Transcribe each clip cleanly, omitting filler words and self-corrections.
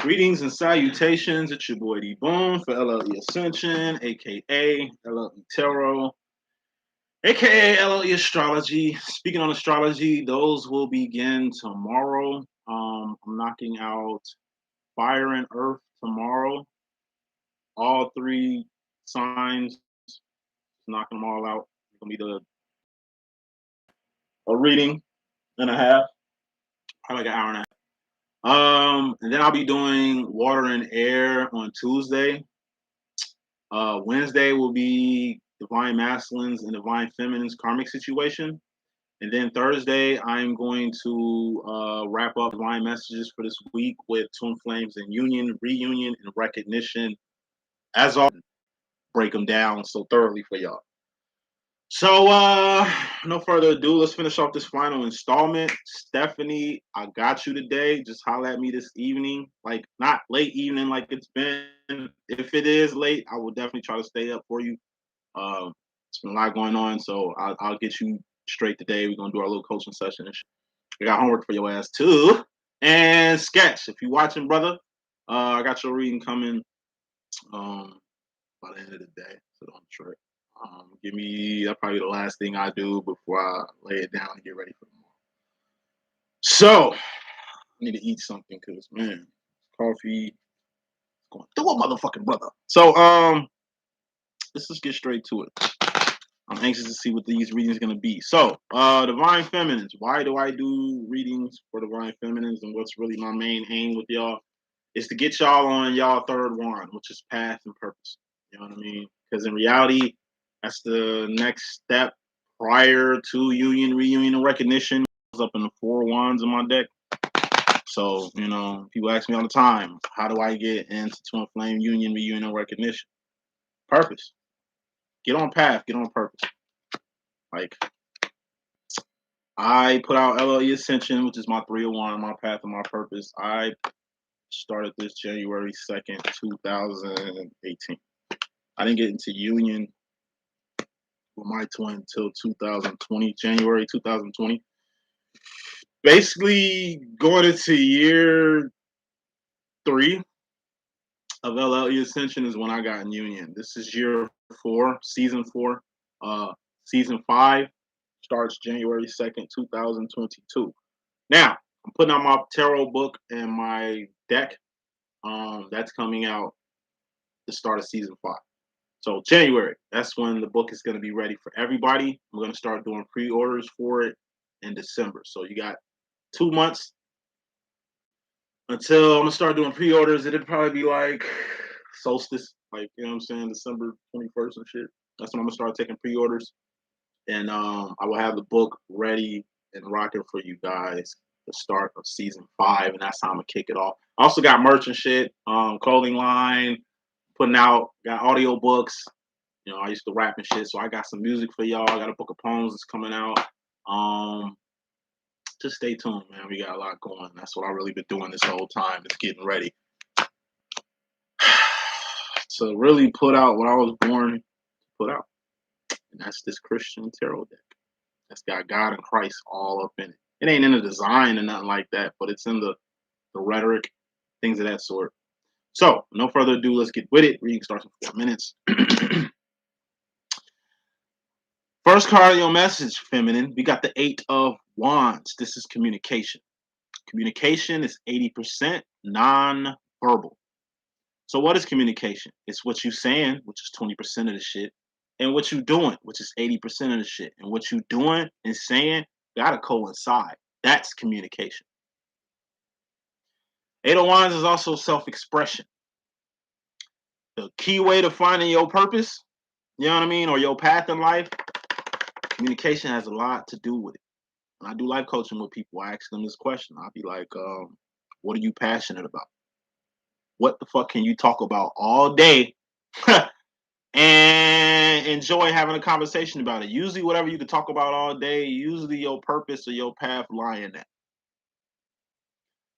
Greetings and salutations. It's your boy D.Boom for LLE.Ascension, aka LLE Tarot, aka LLE Astrology. Speaking on astrology, those will begin tomorrow. I'm knocking out Fire and Earth tomorrow. All three signs, knocking them all out. It's gonna be a reading and a half, probably like an hour and a half. And then I'll be doing Water and Air on Tuesday. Wednesday will be Divine Masculines and Divine Feminines karmic situation. And then Thursday, I'm going to wrap up Divine Messages for this week with Twin Flames and Union, Reunion, and Recognition. As always, break them down so thoroughly for y'all. So, no further ado, let's finish off this final installment. Stephanie, I got you today. Just holler at me this evening. Like, not late evening like it's been. If it is late, I will definitely try to stay up for you. It's been a lot going on, so I'll get you straight today. We're going to do our little coaching session. I got homework for your ass, too. And Sketch, if you're watching, brother, I got your reading coming by the end of the day, so don't trip. Give me, that's probably the last thing I do before I lay it down and get ready for tomorrow. So, I need to eat something because, man, coffee going through a motherfucking brother. So, let's just get straight to it. I'm anxious to see what these readings are going to be. So, Divine Feminines. Why do I do readings for Divine Feminines? And what's really my main aim with y'all is to get y'all on y'all third wand, which is path and purpose. You know what I mean? Because in reality, that's the next step prior to union, reunion, and recognition. I was up in the 4 wands in my deck. So, you know, people ask me all the time, how do I get into Twin Flame, union, reunion, and recognition? Purpose. Get on path, get on purpose. Like, I put out LLE.Ascension, which is my 301, my path and my purpose. I started this January 2nd, 2018. I didn't get into union with my twin until 2020, January 2020. Basically, going into year 3 of LLE.Ascension is when I got in union. This is year 4, season 4. Season 5 starts January 2nd, 2022. Now, I'm putting out my tarot book and my deck. That's coming out the start of season 5. So January, that's when the book is going to be ready for everybody. I'm going to start doing pre-orders for it in December. So you got 2 months until I'm going to start doing pre-orders. It'll probably be like solstice, like, you know what I'm saying, December 21st and shit. That's when I'm going to start taking pre-orders. And I will have the book ready and rocking for you guys the start of season 5, and that's how I'm going to kick it off. I also got merch and shit, clothing line, putting out, got audio books. You know, I used to rap and shit, so I got some music for y'all. I got a book of poems that's coming out. Just stay tuned, man. We got a lot going. That's what I've really been doing this whole time, is getting ready to really put out what I was born to put out. And that's this Christian tarot deck. That's got God and Christ all up in it. It ain't in the design or nothing like that, but it's in the rhetoric, things of that sort. So, no further ado, let's get with it. Reading starts in 4 minutes. First card of your message, feminine. We got the 8 of Wands. This is communication. Communication is 80% non-verbal. So what is communication? It's what you saying, which is 20% of the shit, and what you doing, which is 80% of the shit. And what you doing and saying gotta coincide. That's communication. 8 of Wands is also self-expression. The key way to finding your purpose, you know what I mean, or your path in life, communication has a lot to do with it. When I do life coaching with people, I ask them this question. I'll be like, what are you passionate about? What the fuck can you talk about all day and enjoy having a conversation about it? Usually whatever you can talk about all day, usually your purpose or your path lie in that.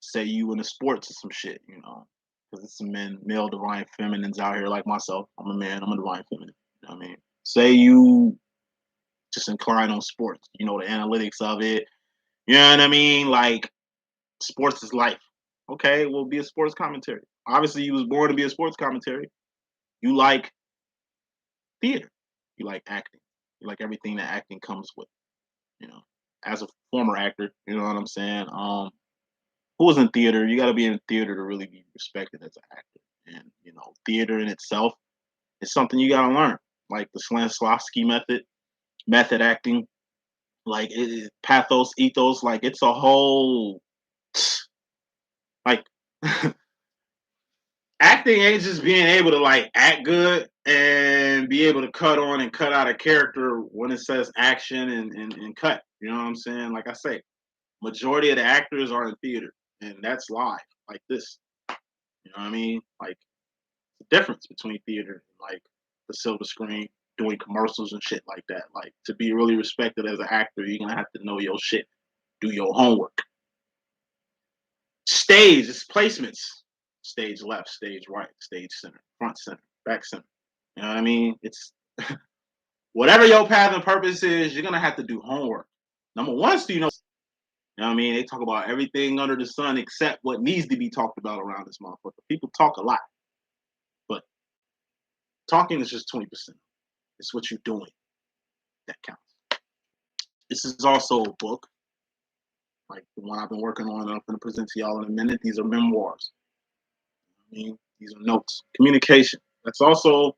Say you into sports or some shit, you know, because it's some male divine feminines out here like myself. I'm a man, I'm a divine feminine. You know what I mean? Say you just inclined on sports, you know, the analytics of it. You know what I mean? Like, sports is life. Okay, well, be a sports commentary. Obviously, you was born to be a sports commentary. You like theater. You like acting. You like everything that acting comes with. You know, as a former actor, you know what I'm saying. Who was in theater? You got to be in theater to really be respected as an actor. And you know, theater in itself is something you got to learn, like the Stanislavski method acting, like pathos, ethos. Like it's a whole like acting ain't just being able to like act good and be able to cut on and cut out a character when it says action and cut. You know what I'm saying? Like I say, majority of the actors are in theater and that's live, like this. You know what I mean? Like the difference between theater and like the silver screen, doing commercials and shit like that. Like to be really respected as an actor, you're gonna have to know your shit, do your homework. Stage, it's placements. Stage left, stage right, stage center, front center, back center. You know what I mean? It's whatever your path and purpose is, you're gonna have to do homework. Number one, so you know what I mean? They talk about everything under the sun except what needs to be talked about around this motherfucker. People talk a lot, but talking is just 20%. It's what you're doing that counts. This is also a book, like the one I've been working on. I'm going to present to y'all in a minute. These are memoirs. I mean, these are notes. Communication. That's also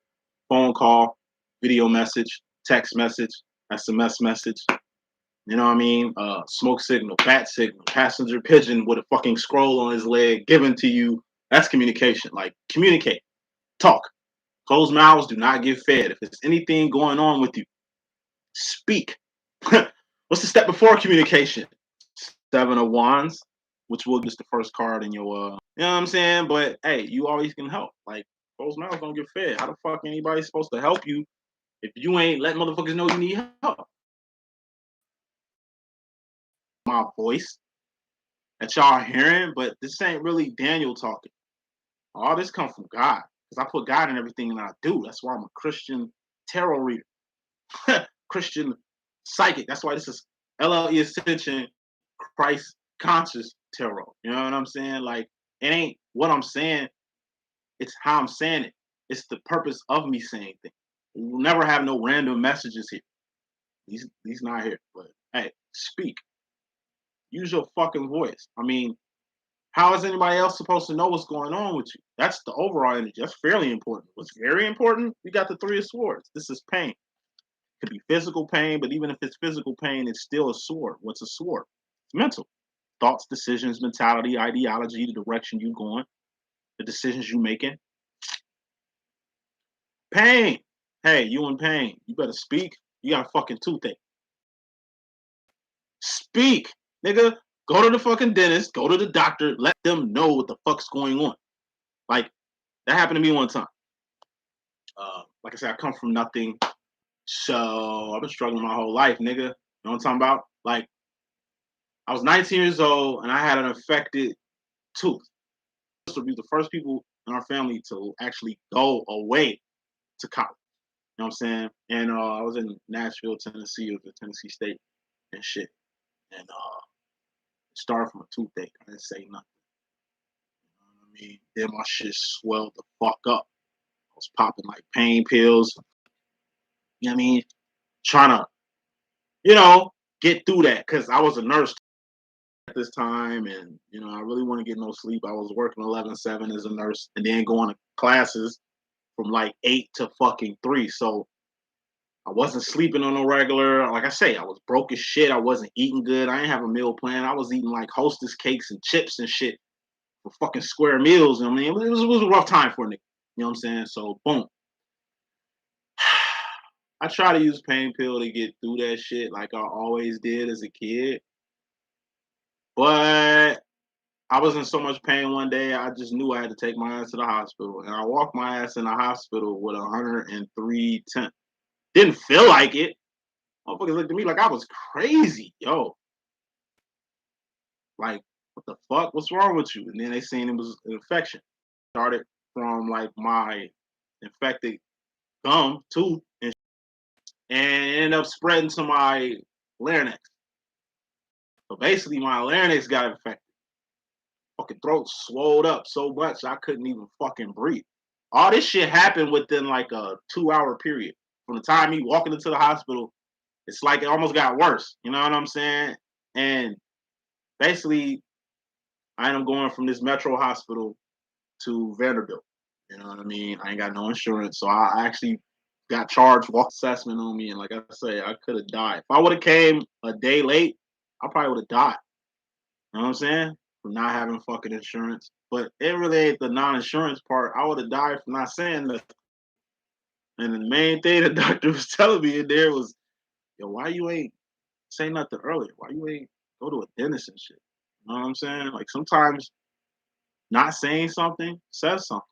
phone call, video message, text message, SMS message. You know what I mean? Smoke signal, bat signal, passenger pigeon with a fucking scroll on his leg given to you. That's communication. Like, communicate. Talk. Closed mouths do not get fed. If there's anything going on with you, speak. What's the step before communication? Seven of Wands, which will just the first card in your you know what I'm saying? But hey, you always can help. Like closed mouths don't get fed. How the fuck anybody supposed to help you if you ain't letting motherfuckers know you need help? My voice that y'all hearing, but this ain't really Daniel talking. All this come from God. Because I put God in everything that I do. That's why I'm a Christian tarot reader. Christian psychic. That's why this is LLE.Ascension Christ conscious tarot. You know what I'm saying? Like it ain't what I'm saying, it's how I'm saying it. It's the purpose of me saying things. We'll never have no random messages here. He's not here. But hey, speak. Use your fucking voice. I mean, how is anybody else supposed to know what's going on with you? That's the overall energy. That's fairly important. What's very important, we got the Three of Swords. This is pain. It could be physical pain, but even if it's physical pain, it's still a sword. What's a sword? It's mental. Thoughts, decisions, mentality, ideology, the direction you going, the decisions you making. Pain. Hey, you in pain. You better speak. You got a fucking toothache. Speak, nigga. Go to the fucking dentist. Go to the doctor. Let them know what the fuck's going on. Like, that happened to me one time. Like I said, I come from nothing. So I've been struggling my whole life, nigga. You know what I'm talking about? Like, I was 19 years old and I had an affected tooth. To be the first people in our family to actually go away to college. You know what I'm saying? And I was in Nashville, Tennessee, it was Tennessee State and shit. And it started from a toothache. I didn't say nothing. You know what I mean? Then my shit swelled the fuck up. I was popping like pain pills. You know what I mean? Trying to, you know, get through that because I was a nurse at this time and, you know, I really want to get no sleep. I was working 11/7 as a nurse and then going to classes from like 8 to fucking 3. So I wasn't sleeping on a regular. Like I say, I was broke as shit. I wasn't eating good. I didn't have a meal plan. I was eating like Hostess cakes and chips and shit for fucking square meals. I mean, it was a rough time for a nigga. You know what I'm saying? So boom. I try to use pain pill to get through that shit like I always did as a kid. But I was in so much pain one day, I just knew I had to take my ass to the hospital. And I walked my ass in the hospital with 103 temp. Didn't feel like it. Motherfuckers looked at me like I was crazy, yo. Like, what the fuck? What's wrong with you? And then they seen it was an infection. Started from like my infected gum, tooth, and ended up spreading to my larynx. So basically, my larynx got infected. fucking throat swelled up so much I couldn't even fucking breathe. All this shit happened within like a 2-hour period. From the time me walking into the hospital, it's like it almost got worse. You know what I'm saying? And basically, I ended up going from this Metro hospital to Vanderbilt. You know what I mean? I ain't got no insurance, so I actually got charged walk assessment on me, and like I say, I could have died. If I would have came a day late, I probably would have died. You know what I'm saying? From not having fucking insurance. But it really ain't the non-insurance part. I would have died from not saying nothing. And the main thing the doctor was telling me in there was, yo, why you ain't say nothing earlier? Why you ain't go to a dentist and shit? You know what I'm saying? Like sometimes not saying something says something.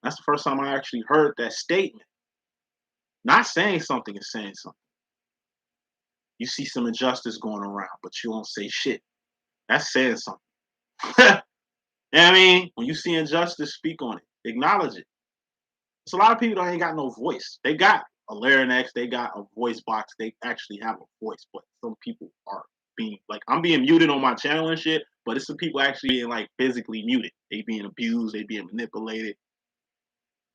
That's the first time I actually heard that statement. Not saying something is saying something. You see some injustice going around, but you won't say shit. That's saying something. You know what I mean? When you see injustice, speak on it. Acknowledge it. So a lot of people that ain't got no voice. They got a larynx, they got a voice box, they actually have a voice, but some people are being like, I'm being muted on my channel and shit, but it's some people actually being like physically muted. They being abused, they being manipulated.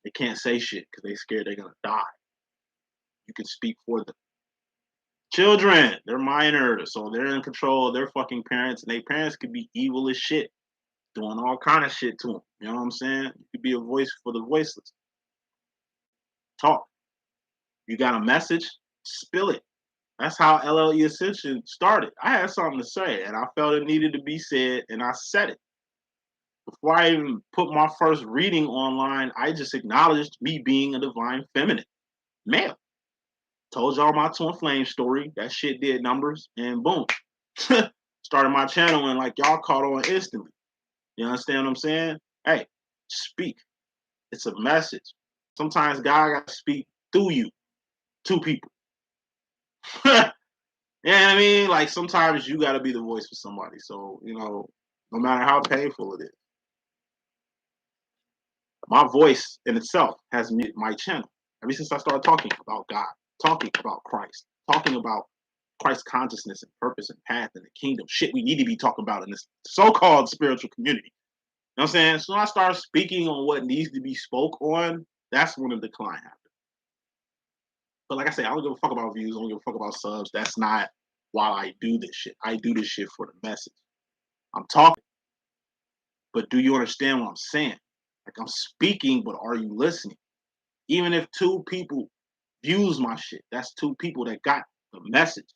They can't say shit because they scared they're gonna die. You can speak for them. Children, they're minors, so they're in control of their fucking parents, and their parents could be evil as shit, doing all kind of shit to them. You know what I'm saying? You could be a voice for the voiceless. Talk. You got a message? Spill it. That's how LLE.Ascension started. I had something to say, and I felt it needed to be said, and I said it. Before I even put my first reading online, I just acknowledged me being a divine feminine male. Told y'all my twin flame story. That shit did numbers, and boom. Started my channel, and like y'all caught on instantly. You understand what I'm saying? Hey, speak. It's a message. Sometimes God got to speak through you to people. You know what I mean? Like sometimes you got to be the voice for somebody. So, you know, no matter how painful it is. My voice in itself has muted my channel. Ever since I started talking about God, talking about Christ, talking about Christ consciousness and purpose and path and the kingdom, shit we need to be talking about in this so-called spiritual community. You know what I'm saying? So when I start speaking on what needs to be spoke on, that's when the decline happens. But like I say, I don't give a fuck about views. I don't give a fuck about subs. That's not why I do this shit. I do this shit for the message. I'm talking, but do you understand what I'm saying? Like I'm speaking, but are you listening? Even if 2 people views my shit, that's 2 people that got the message.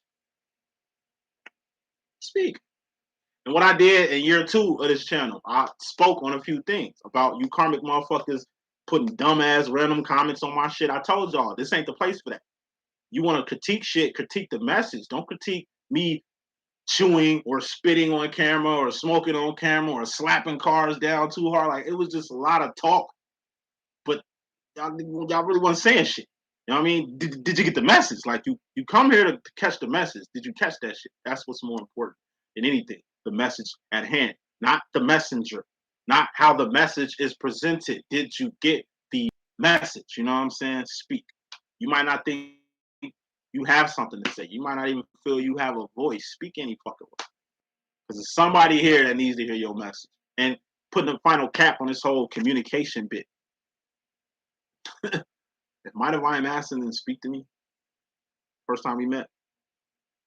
Speak. And what I did in year 2 of this channel, I spoke on a few things about you karmic motherfuckers putting dumbass random comments on my shit. I told y'all, this ain't the place for that. You want to critique shit, critique the message. Don't critique me chewing or spitting on camera or smoking on camera or slapping cars down too hard. Like, it was just a lot of talk, but y'all really wasn't saying shit. You know what I mean? Did you get the message? Like, you come here to catch the message. Did you catch that shit? That's what's more important than anything. The message at hand, not the messenger, not how the message is presented. Did you get the message? You know what I'm saying? Speak. You might not think you have something to say. You might not even feel you have a voice. Speak any fucking way. Because there's somebody here that needs to hear your message. And putting a final cap on this whole communication bit. If my divine masculine didn't speak to me first time we met,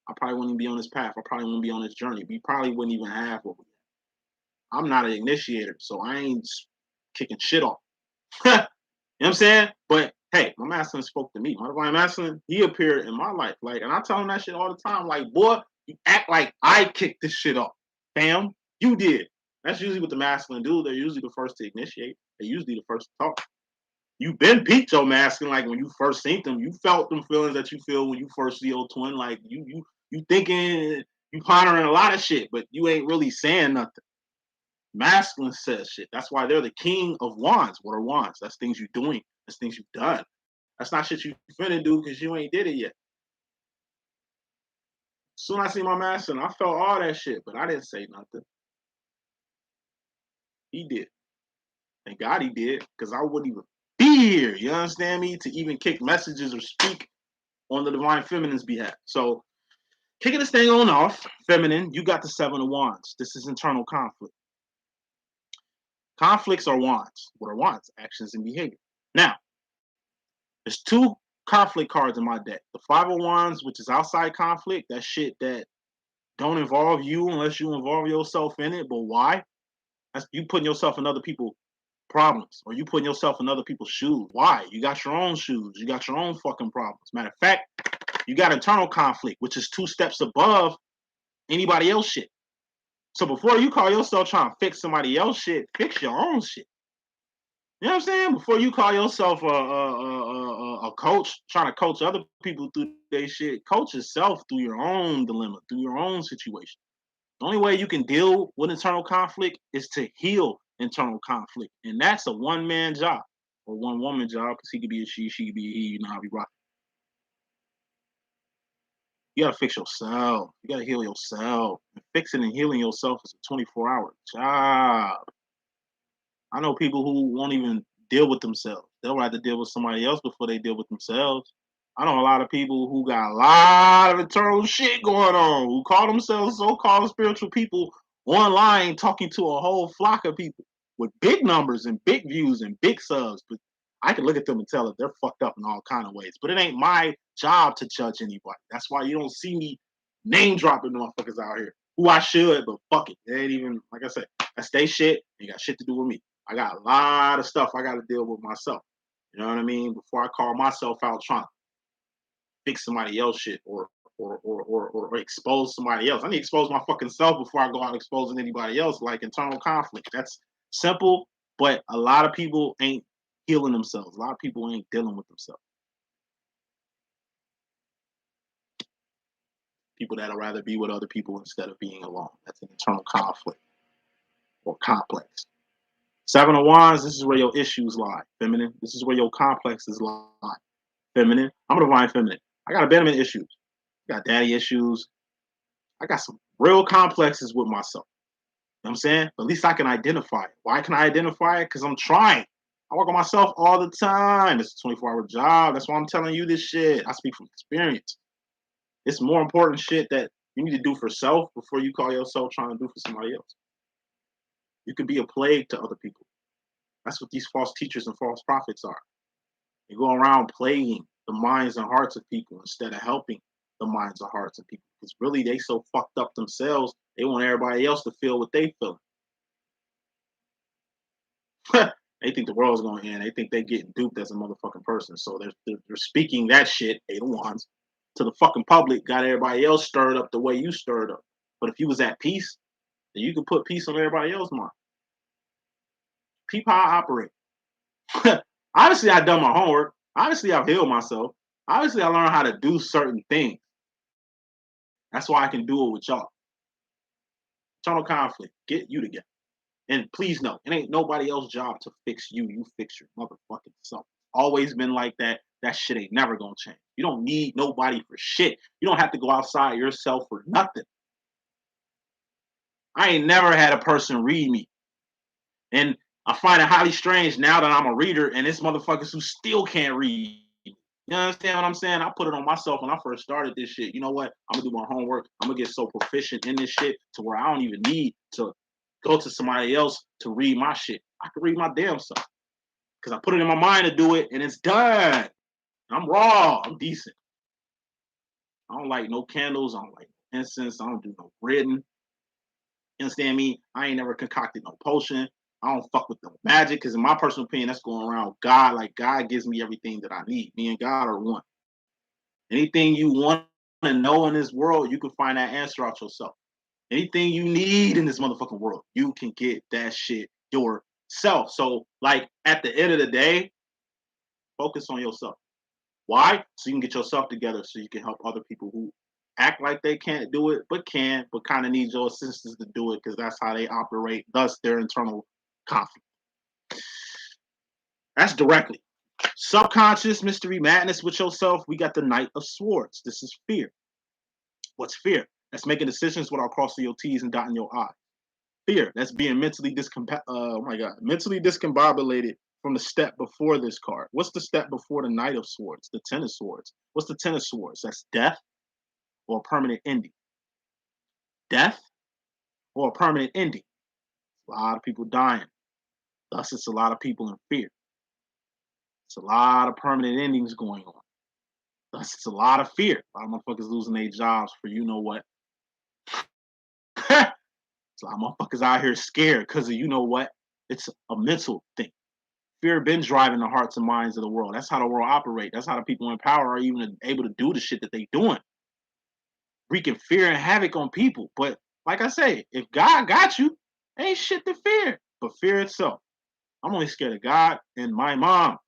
I probably wouldn't even be on this path. I probably wouldn't be on this journey. We probably wouldn't even have what we have. I'm not an initiator, so I ain't kicking shit off. You know what I'm saying? But hey, my masculine spoke to me. My divine masculine, he appeared in my life. Like, and I tell him that shit all the time. Like, boy, you act like I kicked this shit off. Fam, you did. That's usually what the masculine do. They're usually the first to initiate. They're usually the first to talk. You've been peaked your masculine, like when you first seen them. You felt them feelings that you feel when you first see your twin. Like you thinking, you pondering a lot of shit, but you ain't really saying nothing. Masculine says shit. That's why they're the king of wands. What are wands? That's things you're doing. That's things you've done. That's not shit you finna do because you ain't did it yet. Soon I see my masculine, I felt all that shit, but I didn't say nothing. He did. Thank God he did, because I wouldn't even be here. You understand me? To even kick messages or speak on the divine feminine's behalf. So kicking this thing on off, feminine, you got the 7 of wands. This is internal conflict. Conflicts are wants. What are wants? Actions and behavior. Now, there's two conflict cards in my deck. The Five of Wands, which is outside conflict. That shit that don't involve you unless you involve yourself in it. But why? That's you putting yourself in other people's problems, or you putting yourself in other people's shoes. Why? You got your own shoes. You got your own fucking problems. Matter of fact, you got internal conflict, which is 2 steps above anybody else shit. So before you call yourself trying to fix somebody else shit, fix your own shit. You know what I'm saying? Before you call yourself a coach, trying to coach other people through their shit, coach yourself through your own dilemma, through your own situation. The only way you can deal with internal conflict is to heal internal conflict. And that's a one-man job or one-woman job, because he could be a she could be a he, you know how we rock. You gotta fix yourself. You gotta heal yourself. And fixing and healing yourself is a 24-hour job. I know people who won't even deal with themselves. They'll rather deal with somebody else before they deal with themselves. I know a lot of people who got a lot of internal shit going on, who call themselves so-called spiritual people online, talking to a whole flock of people with big numbers and big views and big subs. But I can look at them and tell that they're fucked up in all kind of ways. But it ain't my job to judge anybody. That's why you don't see me name dropping motherfuckers out here. Who I should, but fuck it. They ain't even, like I said, that's they shit. Ain't got shit to do with me. I got a lot of stuff I got to deal with myself. You know what I mean? Before I call myself out trying to fix somebody else shit or expose somebody else. I need to expose my fucking self before I go out exposing anybody else, like internal conflict. That's simple, but a lot of people ain't healing themselves. A lot of people ain't dealing with themselves. People that'll rather be with other people instead of being alone. That's an internal conflict or complex. 7 of Wands, this is where your issues lie, feminine. This is where your complexes lie, feminine. I'm a divine feminine. I got abandonment issues. I got daddy issues. I got some real complexes with myself. You know what I'm saying? But at least I can identify it. Why can I identify it? Because I'm trying. I work on myself all the time. It's a 24-hour job. That's why I'm telling you this shit. I speak from experience. It's more important shit that you need to do for self before you call yourself trying to do for somebody else. You can be a plague to other people. That's what these false teachers and false prophets are. They go around plaguing the minds and hearts of people instead of helping the minds and hearts of people. Because really, they so fucked up themselves, they want everybody else to feel what they feel. They think the world's going to end. They think they're getting duped as a motherfucking person. So they're speaking that shit, they the ones, to the fucking public, got everybody else stirred up the way you stirred up. But if you was at peace, then you could put peace on everybody else's mind. Peep how I operate. Obviously, I've done my homework. Obviously, I've healed myself. Obviously, I learned how to do certain things. That's why I can do it with y'all. Internal conflict. Get you together. And please know, it ain't nobody else's job to fix you. You fix your motherfucking self. Always been like that. That shit ain't never gonna change. You don't need nobody for shit. You don't have to go outside yourself for nothing. I ain't never had a person read me. And I find it highly strange now that I'm a reader and it's motherfuckers who still can't read. You understand what I'm saying? I put it on myself when I first started this shit. You know what? I'm gonna do my homework. I'm gonna get so proficient in this shit to where I don't even need to go to somebody else to read my shit. I can read my damn self. Because I put it in my mind to do it and it's done. I'm raw. I'm decent. I don't like no candles. I don't like incense. I don't do no breading. You understand me? I ain't never concocted no potion. I don't fuck with the magic because in my personal opinion, that's going around God. Like God gives me everything that I need. Me and God are one. Anything you want to know in this world, you can find that answer out yourself. Anything you need in this motherfucking world, you can get that shit yourself. So, like at the end of the day, focus on yourself. Why? So you can get yourself together so you can help other people who act like they can't do it, but can, but kind of need your assistance to do it because that's how they operate, thus their internal conflict. That's directly. Subconscious mystery madness with yourself. We got the Knight of Swords. This is fear. What's fear? That's making decisions without crossing your T's and dotting your I's. Fear. That's being mentally mentally discombobulated from the step before this card. What's the step before the Knight of Swords? The Ten of Swords. What's the Ten of Swords? That's death or a permanent ending. Death or a permanent ending. A lot of people dying. Thus, it's a lot of people in fear. It's a lot of permanent endings going on. Thus, it's a lot of fear. A lot of motherfuckers losing their jobs for you know what. It's a lot of motherfuckers out here scared because of you know what. It's a mental thing. Fear been driving the hearts and minds of the world. That's how the world operates. That's how the people in power are even able to do the shit that they doing. Wreaking fear and havoc on people. But like I say, if God got you, ain't shit to fear but fear itself. I'm only scared of God and my mom.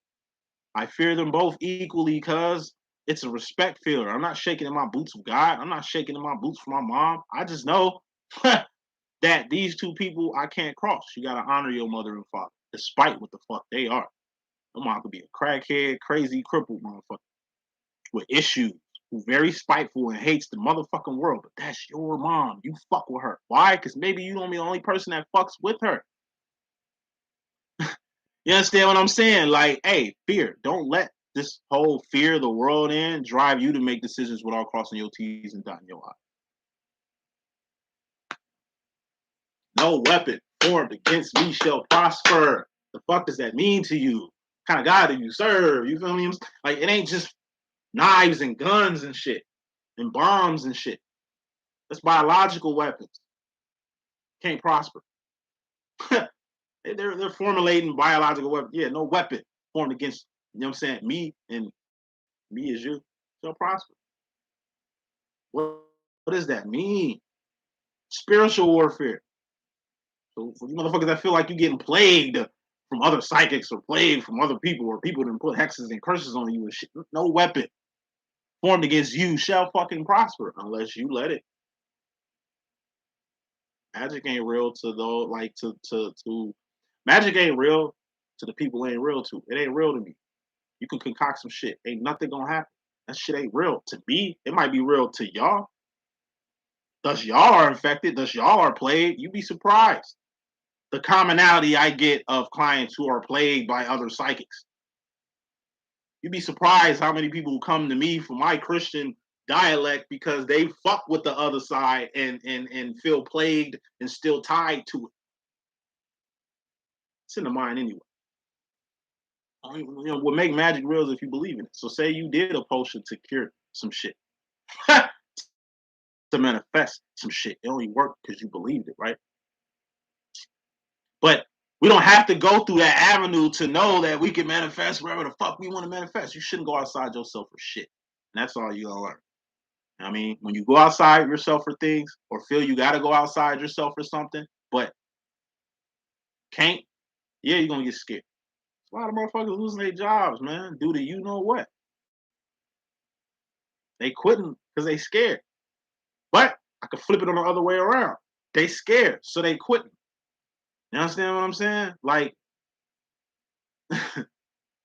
I fear them both equally because it's a respect feeler. I'm not shaking in my boots with God. I'm not shaking in my boots for my mom. I just know that these two people I can't cross. You gotta honor your mother and father, despite what the fuck they are. Your mom could be a crackhead, crazy, crippled motherfucker with issues, who very spiteful and hates the motherfucking world. But that's your mom. You fuck with her. Why? Because maybe you don't be the only person that fucks with her. You understand what I'm saying? Like, hey, fear. Don't let this whole fear the world in drive you to make decisions without crossing your T's and dotting your I's. No weapon formed against me shall prosper. The fuck does that mean to you? What kind of God do you serve? You feel me? Like, it ain't just knives and guns and shit and bombs and shit. That's biological weapons. Can't prosper. They're formulating biological weapons. Yeah, no weapon formed against, you know what I'm saying, me and me as you shall prosper. What does that mean? Spiritual warfare. So for you motherfuckers that feel like you're getting plagued from other psychics or plagued from other people or people that put hexes and curses on you and shit, no weapon formed against you shall fucking prosper unless you let it. Magic ain't real to those like to magic ain't real to the people it ain't real to. It ain't real to me. You can concoct some shit. Ain't nothing gonna happen. That shit ain't real. To me, it might be real to y'all. Thus y'all are infected. Thus y'all are plagued. You'd be surprised. The commonality I get of clients who are plagued by other psychics. You'd be surprised how many people come to me for my Christian dialect because they fuck with the other side and feel plagued and still tied to it. It's in the mind anyway. You know, what make magic real is if you believe in it. So say you did a potion to cure some shit, to manifest some shit. It only worked because you believed it, right? But we don't have to go through that avenue to know that we can manifest wherever the fuck we want to manifest. You shouldn't go outside yourself for shit. And that's all you gotta learn. I mean, when you go outside yourself for things or feel you gotta go outside yourself for something, but can't, yeah, you're gonna get scared. A lot of motherfuckers losing their jobs, man, due to you know what. They quitting because they scared. But I could flip it on the other way around. They scared, so they quitting. You understand what I'm saying? Like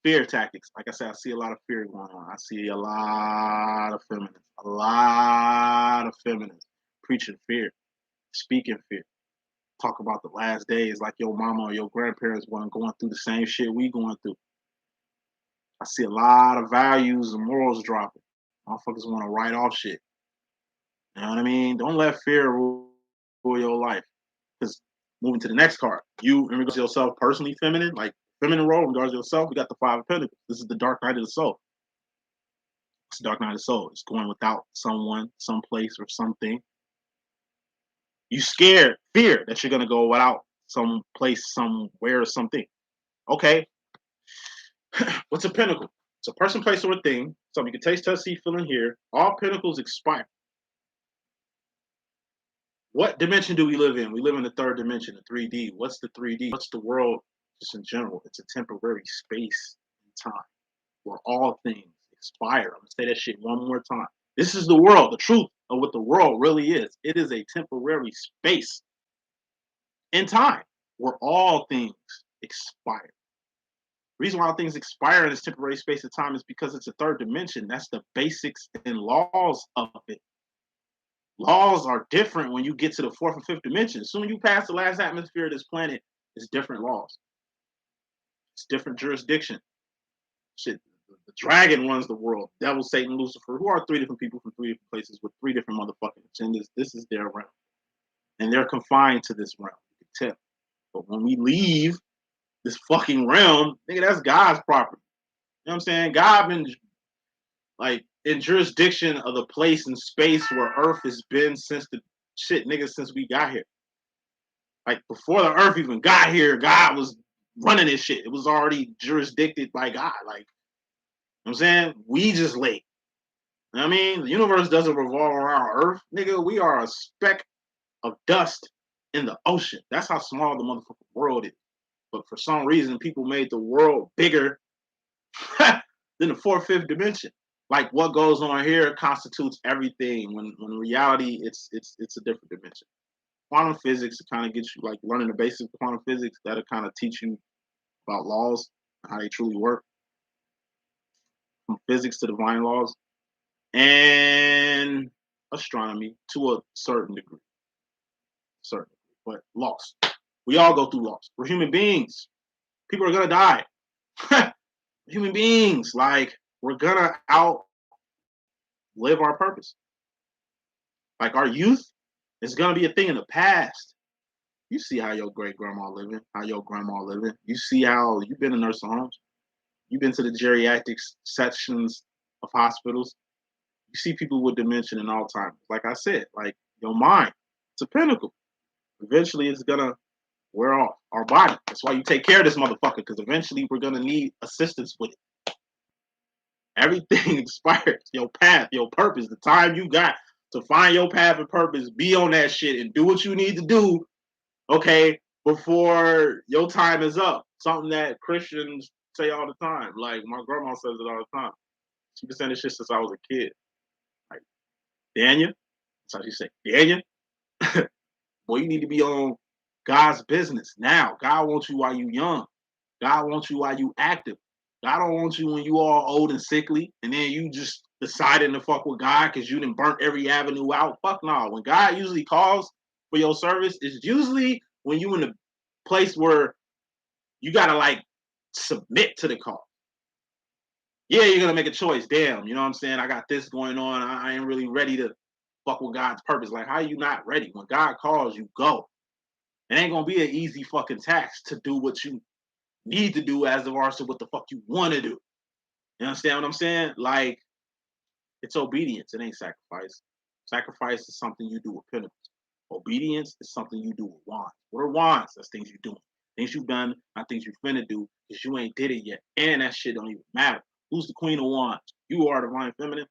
fear tactics. Like I said, I see a lot of fear going on. I see a lot of feminists preaching fear, speaking fear. Talk about the last days like your mama or your grandparents weren't going through the same shit we going through. I see a lot of values and morals dropping. Motherfuckers want to write off shit. You know what I mean? Don't let fear rule your life. Because moving to the next card, you in regards to yourself personally, feminine, like feminine role in regards to yourself, we got the Five of Pentacles. This is the dark night of the soul. It's the dark night of the soul. It's going without someone, someplace, or something. You scared, fear that you're gonna go without some place, somewhere, or something. Okay. What's a pentacle? It's a person, place, or a thing. Something you can taste, touch, see, feel, and hear. All pentacles expire. What dimension do we live in? We live in the third dimension, the 3D. What's the 3D? What's the world just in general? It's a temporary space and time where all things expire. I'm gonna say that shit one more time. This is the world, the truth of what the world really is. It is a temporary space in time where all things expire. The reason why things expire in this temporary space of time is because it's a third dimension. That's the basics and laws of it. Laws are different when you get to the fourth and fifth dimension. As soon as you pass the last atmosphere of this planet, it's different laws. It's different jurisdiction. Shit, the dragon runs the world. Devil, Satan, Lucifer, who are three different people from three different places with three different motherfucking agendas. This is their realm. And they're confined to this realm. You can tell. But when we leave this fucking realm, nigga, that's God's property. You know what I'm saying? God been like in jurisdiction of the place and space where Earth has been since the shit, nigga, since we got here. Like before the Earth even got here, God was running this shit. It was already jurisdicted by God. Like, you know what I'm saying? We just late. You know what I mean? The universe doesn't revolve around Earth. Nigga, we are a speck of dust in the ocean. That's how small the motherfucking world is. But for some reason, people made the world bigger than the fourth, fifth dimension. Like what goes on here constitutes everything. When in reality, it's a different dimension. Quantum physics kind of gets you like learning the basics of quantum physics. That'll kind of teach you about laws and how they truly work, from physics to divine laws, and astronomy to a certain degree. But loss. We all go through loss. We're human beings. People are gonna die. Human beings, like we're gonna outlive our purpose. Like our youth is gonna be a thing in the past. You see how your great grandma living, how your grandma living. You see how you've been in nursing homes. You've been to the geriatric sections of hospitals. You see people with dementia and Alzheimer's. Like I said, like your mind, it's a pinnacle. Eventually, it's gonna wear off our body. That's why you take care of this motherfucker, because eventually we're gonna need assistance with it. Everything expires. Your path, your purpose, the time you got to find your path and purpose, be on that shit and do what you need to do, okay, before your time is up. Something that Christians say all the time. Like my grandma says it all the time. She been saying this shit since I was a kid. Like, Daniel, that's how she say, Daniel, boy, you need to be on God's business now. God wants you while you young. God wants you while you active. God don't want you when you all old and sickly, and then you just deciding to fuck with God because you done burnt every avenue out. Fuck no. When God usually calls for your service, it's usually when you in a place where you gotta like submit to the call. Yeah, you're gonna make a choice. Damn, you know what I'm saying? I got this going on. I ain't really ready to fuck with God's purpose. Like, how are you not ready? When God calls, you go. It ain't gonna be an easy fucking task to do what you need to do as of ours to what the fuck you want to do. You understand what I'm saying? Like, it's obedience. It ain't sacrifice. Sacrifice is something you do with Pentacles. Obedience is something you do with wands. What are wands? That's things you're doing. Things you've done, not things you're finna do, because you ain't did it yet. And that shit don't even matter. Who's the queen of wands? You are divine feminine.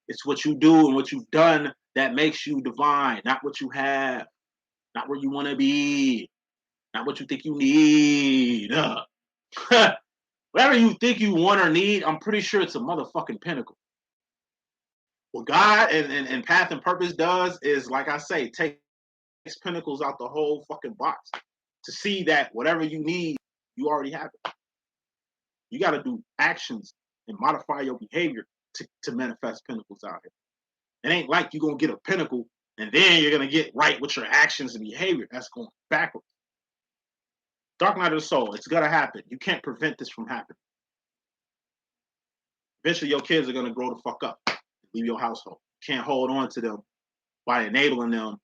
It's what you do and what you've done that makes you divine, not what you have, not where you want to be, not what you think you need. Whatever you think you want or need, I'm pretty sure it's a motherfucking pinnacle. What God and Path and Purpose does is, like I say, takes pinnacles out the whole fucking box to see that whatever you need, you already have it. You got to do actions and modify your behavior to manifest pinnacles out here. It ain't like you're going to get a pinnacle and then you're going to get right with your actions and behavior. That's going backwards. Dark night of the soul, it's going to happen. You can't prevent this from happening. Eventually, your kids are going to grow the fuck up, leave your household. You can't hold on to them by enabling them,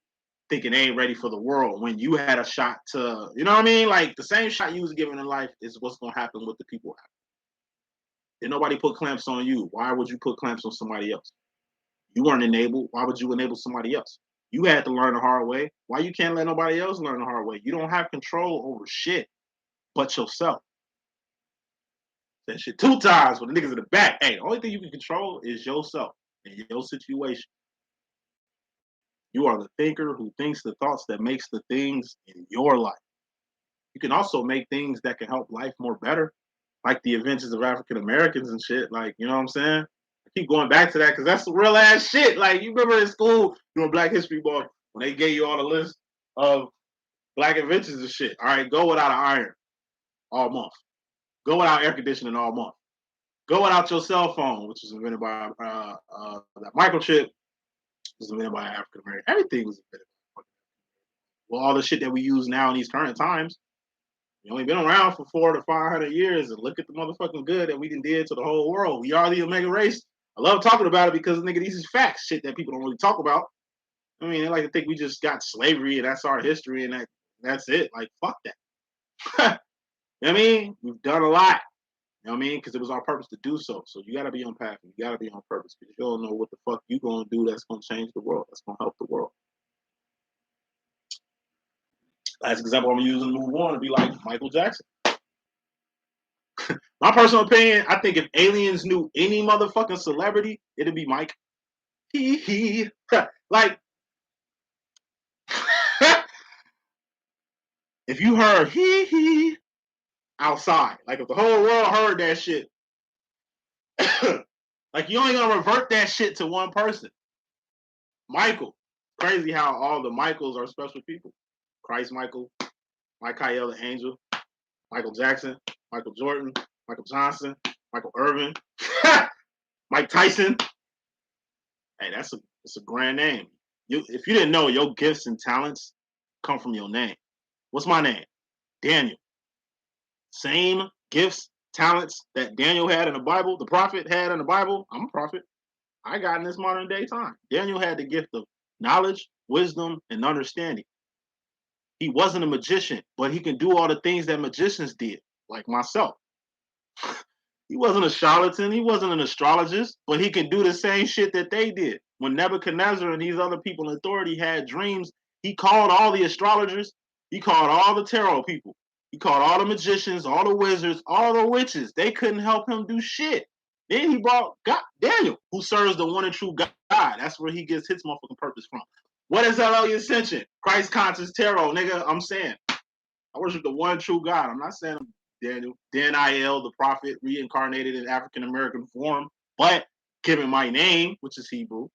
thinking they ain't ready for the world when you had a shot to, you know what I mean? Like, the same shot you was given in life is what's going to happen with the people. Did nobody put clamps on you? Why would you put clamps on somebody else? You weren't enabled. Why would you enable somebody else? You had to learn the hard way. Why you can't let nobody else learn the hard way? You don't have control over shit but yourself. That shit 2 times with the niggas in the back. Hey, the only thing you can control is yourself and your situation. You are the thinker who thinks the thoughts that makes the things in your life. You can also make things that can help life more better, like the adventures of African Americans and shit. Like, you know what I'm saying? I keep going back to that because that's the real ass shit. Like, you remember in school doing Black History Month when they gave you all the list of Black inventions and shit. All right, go without an iron all month. Go without air conditioning all month. Go without your cell phone, which was invented by that microchip was invented by African American. Everything was invented by well, all the shit that we use now in these current times. We only been around for 400 to 500 years, and look at the motherfucking good that we did to the whole world. We are the Omega race. I love talking about it because, nigga, these is facts, shit that people don't really talk about. I mean, they like to think we just got slavery and that's our history and that's it. Like, fuck that. You know what I mean? We've done a lot. You know what I mean? Because it was our purpose to do so. So you got to be on path. You got to be on purpose because you don't know what the fuck you going to do that's going to change the world. That's going to help the world. Last example I'm using to move on to be like Michael Jackson. My personal opinion, I think if aliens knew any motherfucking celebrity, it'd be Mike. He. Like, if you heard he outside, like if the whole world heard that shit, like you only gonna revert that shit to one person. Michael. Crazy how all the Michaels are special people. Christ Michael, Michael the Angel, Michael Jackson, Michael Jordan, Michael Johnson, Michael Irvin, Mike Tyson. Hey, it's a grand name. If you didn't know, your gifts and talents come from your name. What's my name? Daniel. Same gifts, talents that Daniel had in the Bible, the prophet had in the Bible. I'm a prophet. I got in this modern day time. Daniel had the gift of knowledge, wisdom, and understanding. He wasn't a magician, but he can do all the things that magicians did, like myself. He wasn't a charlatan. He wasn't an astrologist, but he can do the same shit that they did. When Nebuchadnezzar and these other people in authority had dreams, he called all the astrologers. He called all the tarot people. He called all the magicians, all the wizards, all the witches. They couldn't help him do shit. Then he brought God, Daniel, who serves the one and true God. That's where he gets his motherfucking purpose from. What is LLE.Ascension? Christ conscious tarot, nigga. I'm saying. I worship the one true God. I'm not saying I'm Daniel, Daniel, the prophet, reincarnated in African American form, but given my name, which is Hebrew.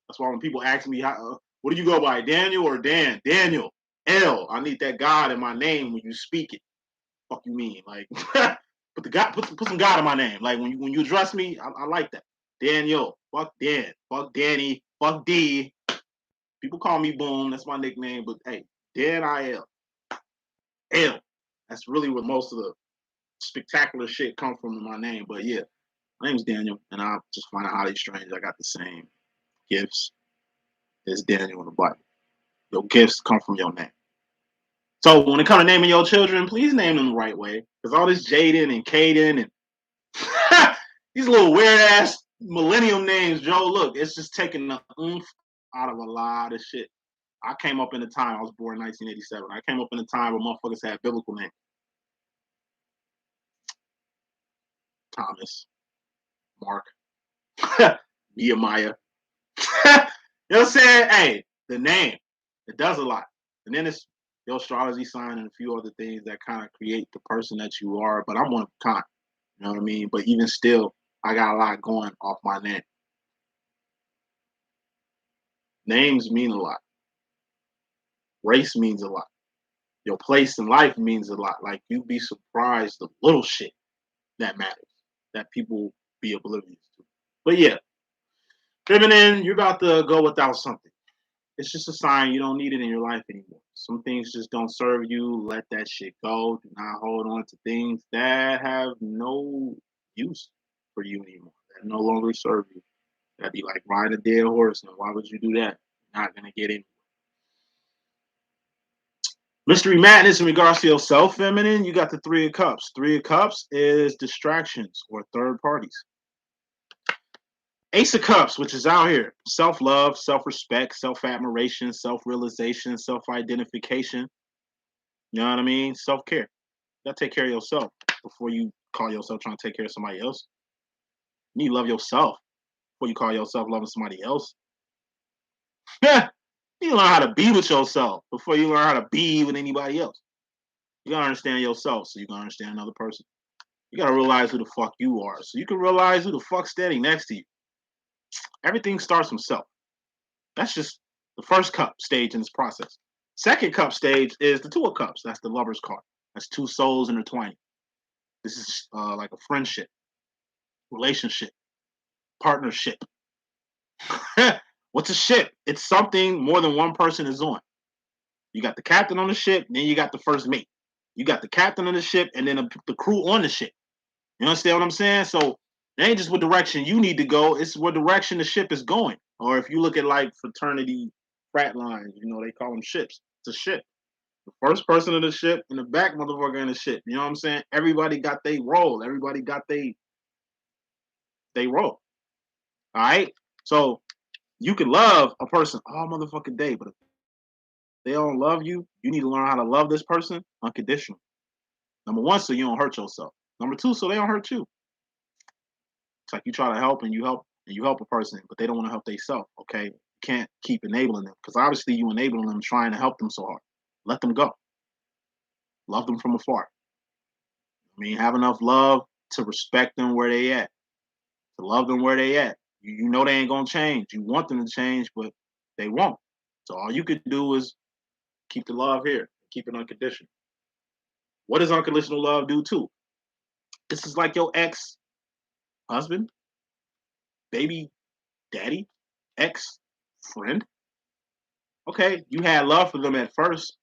That's why when people ask me, what do you go by, Daniel or Dan? Daniel, L. I need that God in my name when you speak it. Fuck you mean? Like, put some God in my name. Like when you address me, I like that. Daniel, fuck Dan, fuck Danny, fuck D. People call me Boom. That's my nickname. But hey, Dan L. That's really where most of the spectacular shit come from in my name. But yeah, my name's Daniel, and I just find it highly strange. I got the same gifts as Daniel in the Bible. Your gifts come from your name. So when it comes to naming your children, please name them the right way. Because all this Jaden and Caden and these little weird ass millennium names, Joe, look, it's just taking the oomph out of a lot of shit. I came up in a time, I was born in 1987. I came up in a time where motherfuckers had biblical names. Thomas, Mark, Nehemiah. You know what I'm saying? Hey, the name, it does a lot. And then it's your astrology sign and a few other things that kind of create the person that you are. But I'm one of a kind. You know what I mean? But even still, I got a lot going off my name. Names mean a lot. Race means a lot. Your place in life means a lot. Like, you'd be surprised the little shit that matters, that people be oblivious to. But yeah, feminine, you're about to go without something. It's just a sign you don't need it in your life anymore. Some things just don't serve you. Let that shit go. Do not hold on to things that have no use for you anymore, that no longer serve you. That'd be like riding a dead horse. And why would you do that? You're not going to get in. Mystery madness in regards to yourself, feminine, you got the Three of Cups. Three of Cups is distractions or third parties. Ace of Cups, which is out here, self-love, self-respect, self-admiration, self-realization, self-identification. You know what I mean? Self-care. You gotta take care of yourself before you call yourself trying to take care of somebody else. You need to love yourself before you call yourself loving somebody else. You need to learn how to be with yourself before you learn how to be with anybody else. You gotta understand yourself so you can understand another person. You gotta realize who the fuck you are so you can realize who the fuck's standing next to you. Everything starts from self. That's just the first cup stage in this process. Second cup stage is the Two of Cups. That's the Lover's card. That's two souls intertwining. This is like a friendship, relationship, partnership. What's a ship? It's something more than one person is on. You got the captain on the ship, then you got the first mate. You got the captain on the ship, and then the crew on the ship. You understand what I'm saying? So it ain't just what direction you need to go, it's what direction the ship is going. Or if you look at like fraternity frat lines, you know, they call them ships. It's a ship. The first person of the ship and the back motherfucker in the ship. You know what I'm saying? Everybody got they role. Everybody got they role. All right. So you can love a person all motherfucking day, but if they don't love you, you need to learn how to love this person unconditional. Number one, so you don't hurt yourself. Number two, so they don't hurt you. It's like you try to help and you help a person, but they don't want to help themselves. Okay, you can't keep enabling them because obviously you enabling them trying to help them so hard. Let them go. Love them from afar. I mean, have enough love to respect them where they at, to love them where they at. You know they ain't gonna change. You want them to change, but they won't. So all you could do is keep the love here, keep it unconditional. What does unconditional love do too? This is like your ex husband, baby daddy, ex friend. Okay, you had love for them at first.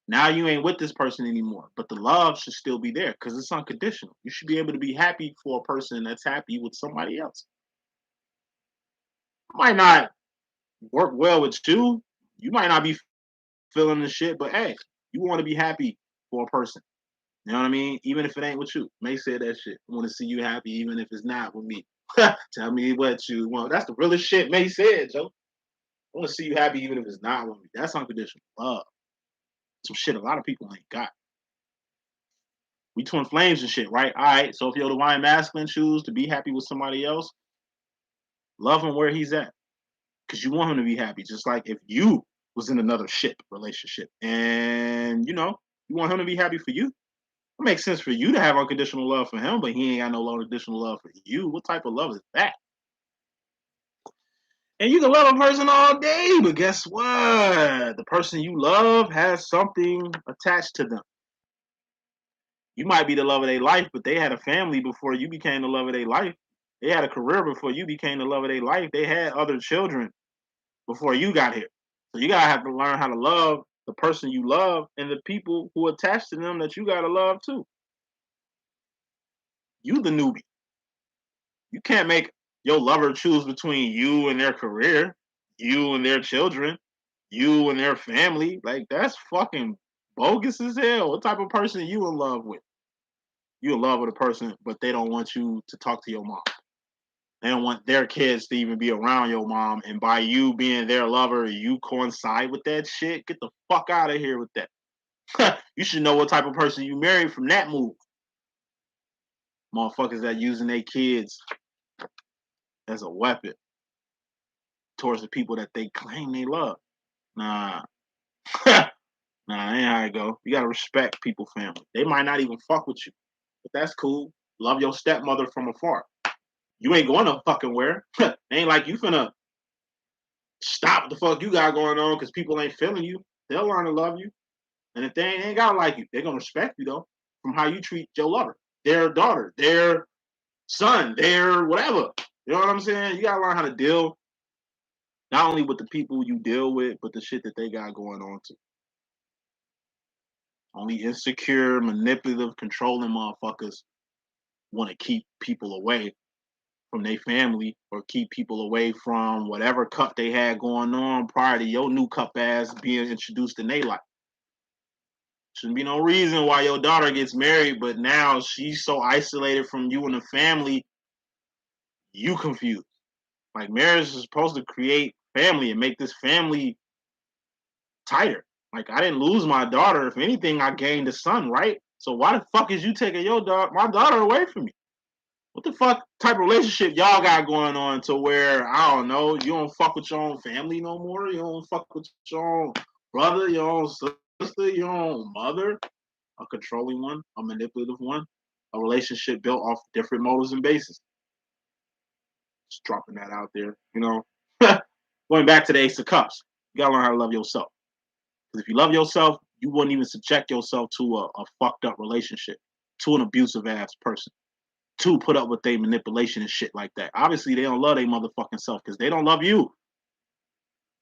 Now you ain't with this person anymore, but the love should still be there because it's unconditional. You should be able to be happy for a person that's happy with somebody else. Might not work well with you. You might not be feeling the shit, but hey, you want to be happy for a person. You know what I mean? Even if it ain't with you. May say that shit. I want to see you happy even if it's not with me. Tell me what you want. That's the realest shit May said, Joe. I want to see you happy even if it's not with me. That's unconditional love. Some shit a lot of people ain't got. We twin flames and shit, right? All right. So if your divine masculine choose to be happy with somebody else, love him where he's at. Because you want him to be happy. Just like if you was in another ship relationship and you want him to be happy for you. It makes sense for you to have unconditional love for him, but he ain't got no unconditional love for you. What type of love is that? And you can love a person all day, but guess what? The person you love has something attached to them. You might be the love of their life, but they had a family before you became the love of their life. They had a career before you became the love of their life. They had other children before you got here. So you gotta have to learn how to love the person you love and the people who attach to them that you gotta love too. You the newbie. You can't make your lover choose between you and their career, you and their children, you and their family. Like that's fucking bogus as hell. What type of person are you in love with? You in love with a person, but they don't want you to talk to your mom. They don't want their kids to even be around your mom. And by you being their lover, you coincide with that shit. Get the fuck out of here with that. You should know what type of person you married from that move. Motherfuckers that using their kids as a weapon towards the people that they claim they love. Nah. Nah, that ain't how it go. You gotta respect people family. They might not even fuck with you. But that's cool. Love your stepmother from afar. You ain't going no fucking where. Ain't like you finna stop what the fuck you got going on because people ain't feeling you. They'll learn to love you. And if they ain't gotta like you, they're gonna respect you though from how you treat your lover, their daughter, their son, their whatever. You know what I'm saying? You gotta learn how to deal not only with the people you deal with, but the shit that they got going on too. Only insecure, manipulative, controlling motherfuckers want to keep people away from their family or keep people away from whatever cup they had going on prior to your new cup ass being introduced in their life. Shouldn't be no reason why your daughter gets married, but now she's so isolated from you and the family, you confused. Like marriage is supposed to create family and make this family tighter. Like I didn't lose my daughter. If anything, I gained a son, right? So why the fuck is you taking my daughter away from me? What the fuck type of relationship y'all got going on to where, I don't know, you don't fuck with your own family no more? You don't fuck with your own brother, your own sister, your own mother? A controlling one, a manipulative one, a relationship built off different motives and bases. Just dropping that out there, Going back to the Ace of Cups, you gotta learn how to love yourself. Because if you love yourself, you wouldn't even subject yourself to a fucked up relationship, to an abusive ass person, to put up with their manipulation and shit like that. Obviously, they don't love their motherfucking self because they don't love you.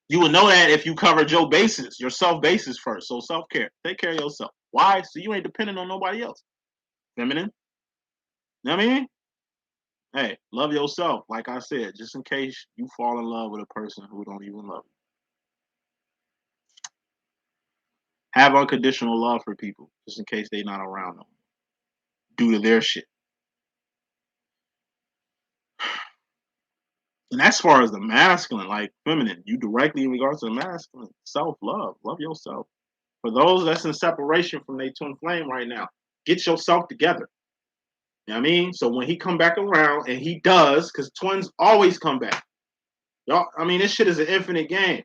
You would know that if you covered your bases, your self bases first. So self care, take care of yourself. Why? So you ain't dependent on nobody else. Feminine. You know what I mean? Hey, love yourself. Like I said, just in case you fall in love with a person who don't even love you. Have unconditional love for people, just in case they're not around them, due to their shit. And as far as the masculine, like feminine, you directly in regards to the masculine, self-love, love yourself. For those that's in separation from their twin flame right now, get yourself together. You know what I mean? So when he come back around, and he does, because twins always come back. Y'all, I mean, this shit is an infinite game.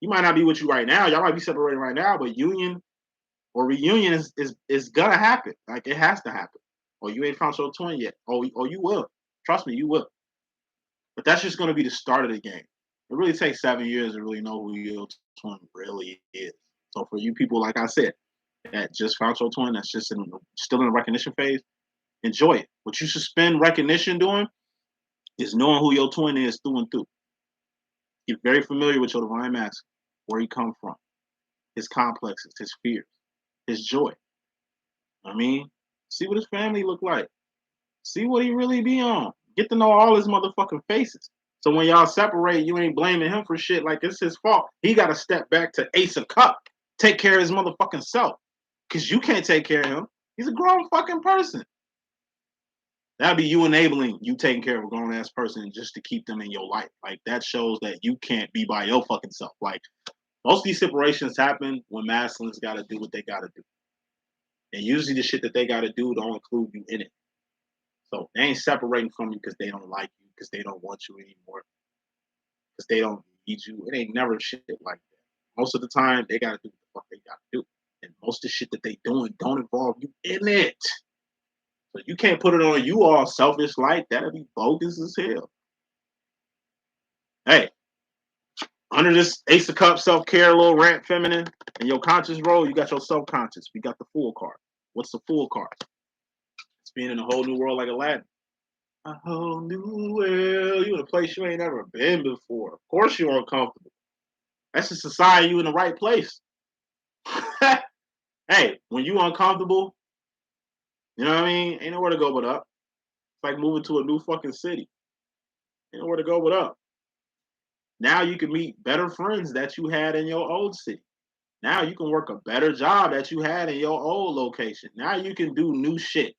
He might not be with you right now. Y'all might be separated right now, but union or reunion is gonna happen. Like, it has to happen. Or you ain't found your twin yet. Or you will. Trust me, you will. But that's just gonna be the start of the game. It really takes 7 years to really know who your twin really is. So for you people, like I said, that just found your twin, that's just still in the recognition phase, enjoy it. What you should spend recognition doing is knowing who your twin is through and through. Get very familiar with your divine masculine, where he come from, his complexes, his fears, his joy. I mean, see what his family look like. See what he really be on. Get to know all his motherfucking faces. So when y'all separate, you ain't blaming him for shit like it's his fault. He got to step back to Ace of Cup. Take care of his motherfucking self. Because you can't take care of him. He's a grown fucking person. That'd be you enabling you taking care of a grown ass person just to keep them in your life. Like, that shows that you can't be by your fucking self. Like, most of these separations happen when masculines got to do what they got to do. And usually the shit that they got to do don't include you in it. So they ain't separating from you because they don't like you, because they don't want you anymore, because they don't need you. It ain't never shit like that. Most of the time, they got to do what the fuck they got to do. And most of the shit that they doing don't involve you in it. So you can't put it on you all selfish like that'd be bogus as hell. Hey, under this Ace of Cups self-care little rant feminine and your conscious role, you got your subconscious. We got the Fool card. What's the Fool card? It's being in a whole new world like Aladdin. A whole new world. You in a place you ain't never been before. Of course you're uncomfortable. That's just a sign you in the right place. Hey, when you uncomfortable, you know what I mean? Ain't nowhere to go but up. It's like moving to a new fucking city. Ain't nowhere to go but up. Now you can meet better friends that you had in your old city. Now you can work a better job that you had in your old location. Now you can do new shit.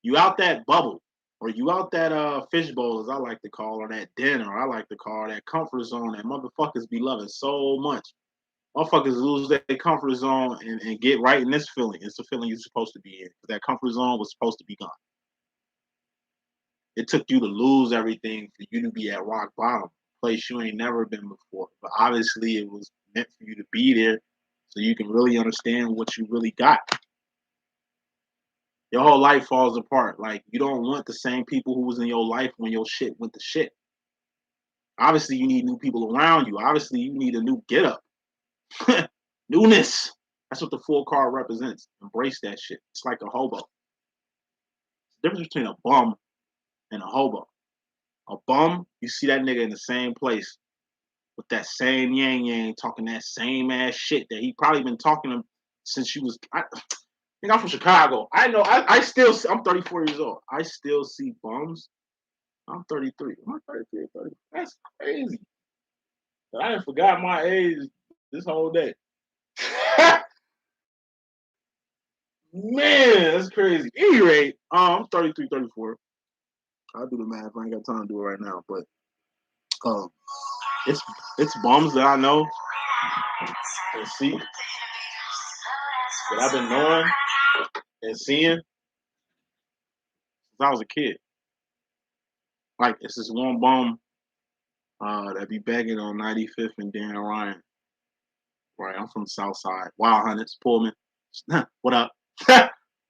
You out that bubble, or you out that fishbowl, as I like to call, or that den, or I like to call that comfort zone that motherfuckers be loving so much. Motherfuckers lose their comfort zone and get right in this feeling. It's the feeling you're supposed to be in. That comfort zone was supposed to be gone. It took you to lose everything for you to be at rock bottom, place you ain't never been before. But obviously it was meant for you to be there so you can really understand what you really got. Your whole life falls apart. Like, you don't want the same people who was in your life when your shit went to shit. Obviously, you need new people around you. Obviously, you need a new get up. Newness. That's what the Fool card represents. Embrace that shit. It's like a hobo. The difference between a bum and a hobo. A bum, you see that nigga in the same place with that same yang yang talking that same ass shit that he probably been talking to since you was. I think I'm from Chicago. I know. I still. I'm 34 years old. I still see bums. I'm 33. Am I 33 or 30? That's crazy. I done forgot my age this whole day. Man, that's crazy. At any rate, I'm 33, 34. I'll do the math. I ain't got time to do it right now, but um, it's bums that I know and see that I've been knowing and seeing since I was a kid. Like, it's this one bum that be begging on 95th and Dan Ryan. Right, I'm from the South Side. Wild Hunters, Pullman. What up?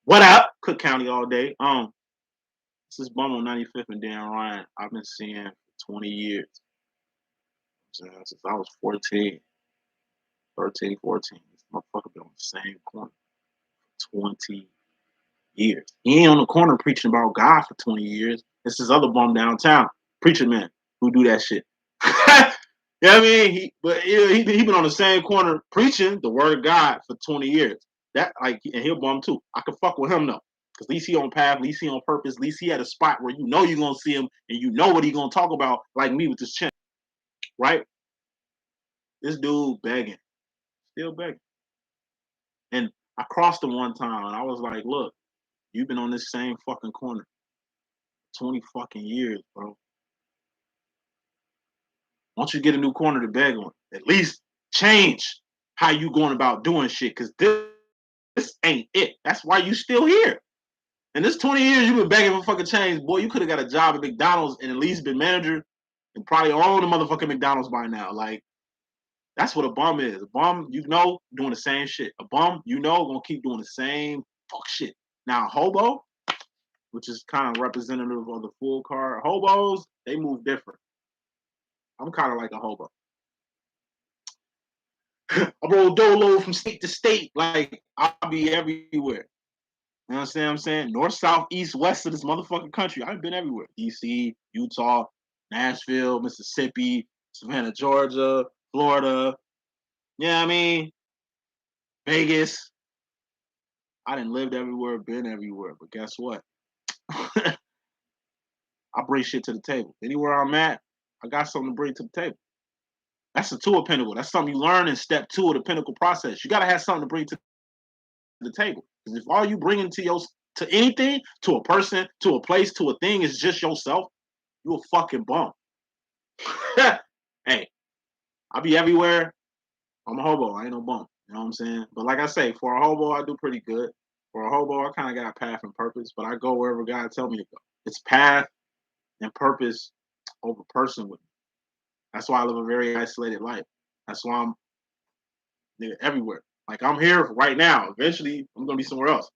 What up? Cook County all day. This is bum on 95th and Dan Ryan. I've been seeing for 20 years. Since I was 14, 13, 14. This motherfucker been on the same corner for 20 years. He ain't on the corner preaching about God for 20 years. It's this other bum downtown, preacher man, who do that shit. You know what I mean? He been on the same corner preaching the word of God for 20 years. That, like, and he'll bum too. I can fuck with him though. Cause at least he on path, at least he on purpose, at least he at a spot where you know you're gonna see him and you know what he gonna talk about, like me with this chin. Right? This dude begging. Still begging. And I crossed him one time, and I was like, "Look, you've been on this same fucking corner 20 fucking years, bro. Why don't you get a new corner to beg on? At least change how you going about doing shit, because this ain't it. That's why you still here. In this 20 years you've been begging for fucking change, boy, you could have got a job at McDonald's and at least been manager and probably own the motherfucking McDonald's by now. Like, that's what a bum is. A bum, doing the same shit. A bum, gonna keep doing the same fuck shit. Now, a hobo, which is kind of representative of the full card, hobos, they move different. I'm kind of like a hobo. I roll dolo from state to state. Like, I'll be everywhere. You understand what I'm saying? North, south, east, west of this motherfucking country. I've been everywhere. DC, Utah, Nashville, Mississippi, Savannah, Georgia, Florida. Yeah, I mean, Vegas. I done lived everywhere, been everywhere. But guess what? I bring shit to the table. Anywhere I'm at, I got something to bring to the table. That's the two of Pentacles. That's something you learn in step 2 of the Pinnacle process. You got to have something to bring to the table. Because if all you bring to anything, to a person, to a place, to a thing is just yourself, you a fucking bum. Hey, I'll be everywhere. I'm a hobo. I ain't no bum. You know what I'm saying? But like I say, for a hobo, I do pretty good. For a hobo, I kind of got a path and purpose, but I go wherever God tell me to go. It's path and purpose over person with me. That's why I live a very isolated life. That's why I'm everywhere. Like, I'm here right now. Eventually, I'm gonna be somewhere else.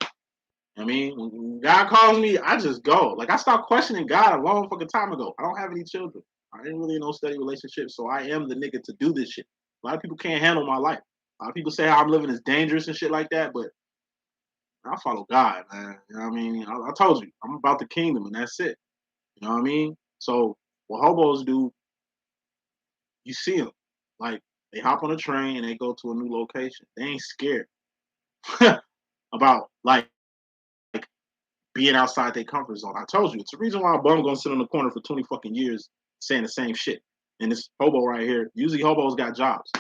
I mean, when God calls me, I just go. Like, I stopped questioning God a long fucking time ago. I don't have any children. I ain't really in no steady relationship, so I am the nigga to do this shit. A lot of people can't handle my life. A lot of people say how I'm living is dangerous and shit like that, but I follow God, man. You know what I mean? I told you, I'm about the kingdom, and that's it. You know what I mean? So what hobos do, you see them. Like, they hop on a train and they go to a new location. They ain't scared about, like being outside their comfort zone. I told you, it's the reason why a bum gonna sit on the corner for 20 fucking years saying the same shit. And this hobo right here, usually hobos got jobs.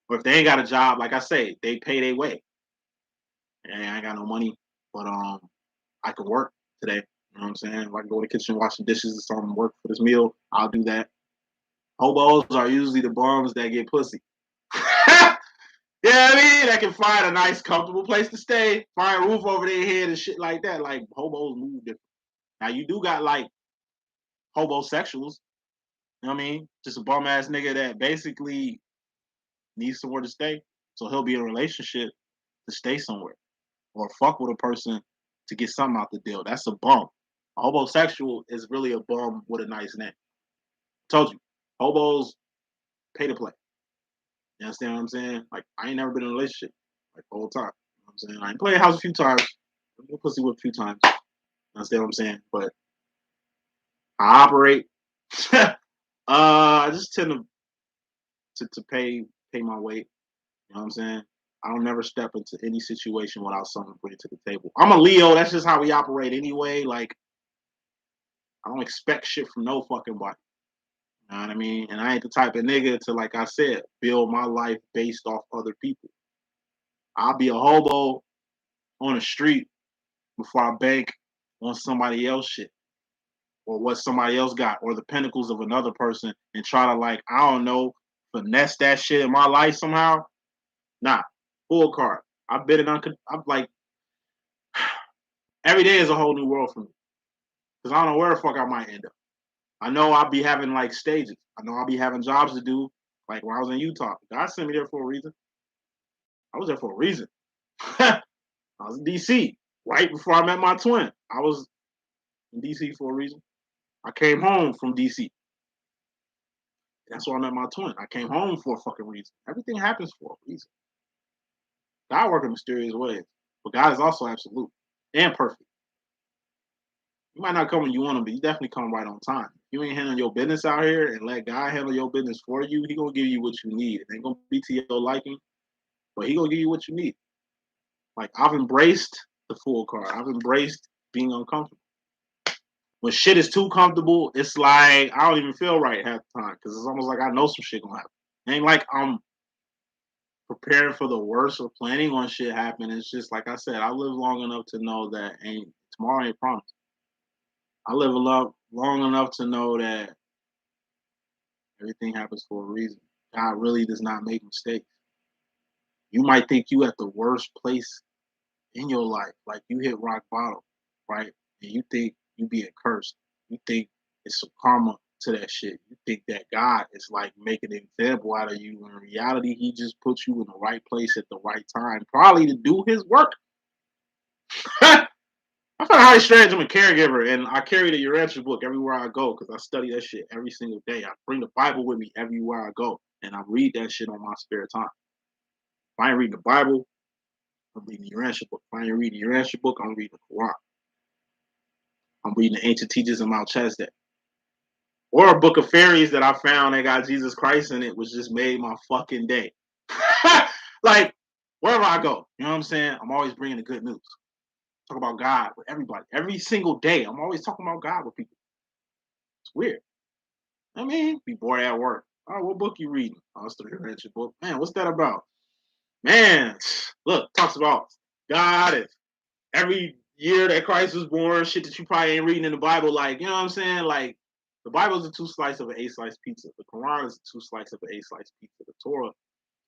Or if they ain't got a job, like I say, they pay their way. And I ain't got no money, but I could work today. You know what I'm saying? If I can go to the kitchen, wash the dishes or something, work for this meal, I'll do that. Hobos are usually the bums that get pussy. Yeah, I mean, that can find a nice, comfortable place to stay, find a roof over their head and shit like that. Like, hobos move different. Now, you do got, like, hobosexuals. You know what I mean? Just a bum ass nigga that basically needs somewhere to stay. So he'll be in a relationship to stay somewhere. Or fuck with a person to get something out the deal. That's a bum. A hobosexual is really a bum with a nice name. Told you. Hobos pay to play. You understand what I'm saying? Like, I ain't never been in a relationship. Like, the whole time. You know what I'm saying? I ain't played house a few times. I've been pussy with a few times. You understand what I'm saying? But I operate. I just tend to pay my weight. You know what I'm saying? I don't never step into any situation without something to bring to the table. I'm a Leo. That's just how we operate anyway. Like, I don't expect shit from no fucking body. You know what I mean? And I ain't the type of nigga to, like I said, build my life based off other people. I'll be a hobo on the street before I bank on somebody else shit or what somebody else got or the pentacles of another person and try to, like, I don't know, finesse that shit in my life somehow. Nah, full card. I've been I'm like, every day is a whole new world for me because I don't know where the fuck I might end up. I know I'll be having, like, stages. I know I'll be having jobs to do. Like, when I was in Utah, God sent me there for a reason. I was there for a reason. I was in DC right before I met my twin. I was in DC for a reason. I came home from DC. That's where I met my twin. I came home for a fucking reason. Everything happens for a reason. God works in mysterious ways, but God is also absolute and perfect. You might not come when you want him, but you definitely come right on time. If you ain't handling your business out here and let God handle your business for you, he gonna give you what you need. It ain't gonna be to your liking, but he gonna give you what you need. Like, I've embraced the full card. I've embraced being uncomfortable. When shit is too comfortable, it's like I don't even feel right half the time because it's almost like I know some shit gonna happen. It ain't like I'm preparing for the worst or planning on shit happening. It's just like I said, I live long enough to know that tomorrow ain't promised. I live long enough to know that everything happens for a reason. God really does not make mistakes. You might think you at the worst place in your life, like you hit rock bottom, right? And you think you being cursed. You think it's some karma to that shit. You think that God is like making an example out of you. When in reality, he just puts you in the right place at the right time, probably to do his work. I find highly strange. I'm a caregiver, and I carry the Urantia book everywhere I go because I study that shit every single day. I bring the Bible with me everywhere I go, and I read that shit on my spare time. If I ain't reading the Bible, I'm reading the Urantia book. If I ain't reading the Urantia book, I'm reading the Quran. I'm reading the ancient teachings of Mount Chesed. Or a book of fairies that I found that got Jesus Christ in it, which just made my fucking day. Like, wherever I go, you know what I'm saying? I'm always bringing the good news. Talk about God with everybody. Every single day, I'm always talking about God with people. It's weird. I mean, be bored at work. Oh, what book you reading? Oh, it's the Urantia book. Man, what's that about? Man, look, talks about God and every year that Christ was born, shit that you probably ain't reading in the Bible. Like, you know what I'm saying? Like, the Bible is a 2 slice of an 8 slice pizza. The Quran is a 2 slice of an 8 slice pizza. The Torah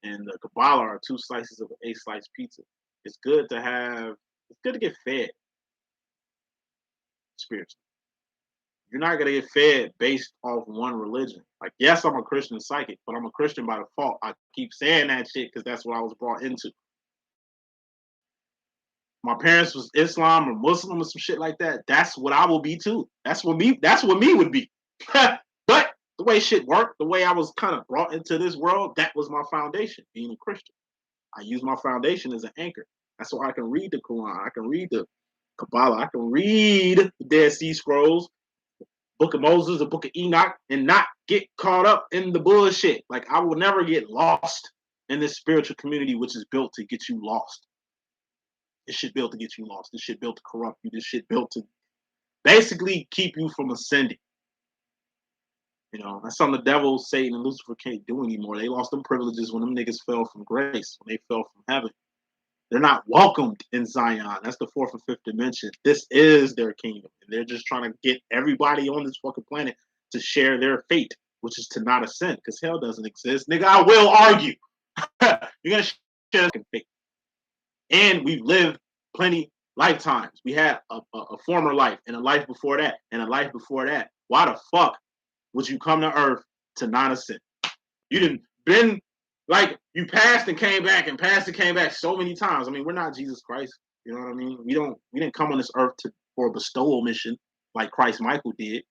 and the Kabbalah are 2 slices of an 8 slice pizza. It's good to get fed spiritually. You're not gonna get fed based off one religion. Like, yes, I'm a Christian psychic, but I'm a Christian by default. I keep saying that shit because that's what I was brought into. My parents was Islam or Muslim or some shit like that. That's what I will be too. That's what me would be. But the way shit worked, the way I was kind of brought into this world, that was my foundation, being a Christian. I use my foundation as an anchor. That's why I can read the Quran. I can read the Kabbalah. I can read the Dead Sea Scrolls, Book of Moses, the Book of Enoch, and not get caught up in the bullshit. Like, I will never get lost in this spiritual community, which is built to get you lost. This shit built to get you lost. This shit built to corrupt you. This shit built to basically keep you from ascending. You know, that's something the devil, Satan, and Lucifer can't do anymore. They lost them privileges when them niggas fell from grace, when they fell from heaven. They're not welcomed in Zion. That's the 4th and 5th dimension. This is their kingdom. And they're just trying to get everybody on this fucking planet to share their fate, which is to not ascend, because hell doesn't exist. Nigga, I will argue. You're going to share this fucking fate. And we've lived plenty lifetimes. We had a former life and a life before that and a life before that. Why the fuck would you come to Earth to not ascend? You didn't been like you passed and came back and passed and came back so many times. I mean, we're not Jesus Christ. You know what I mean? We didn't come on this earth for a bestowal mission like Christ Michael did.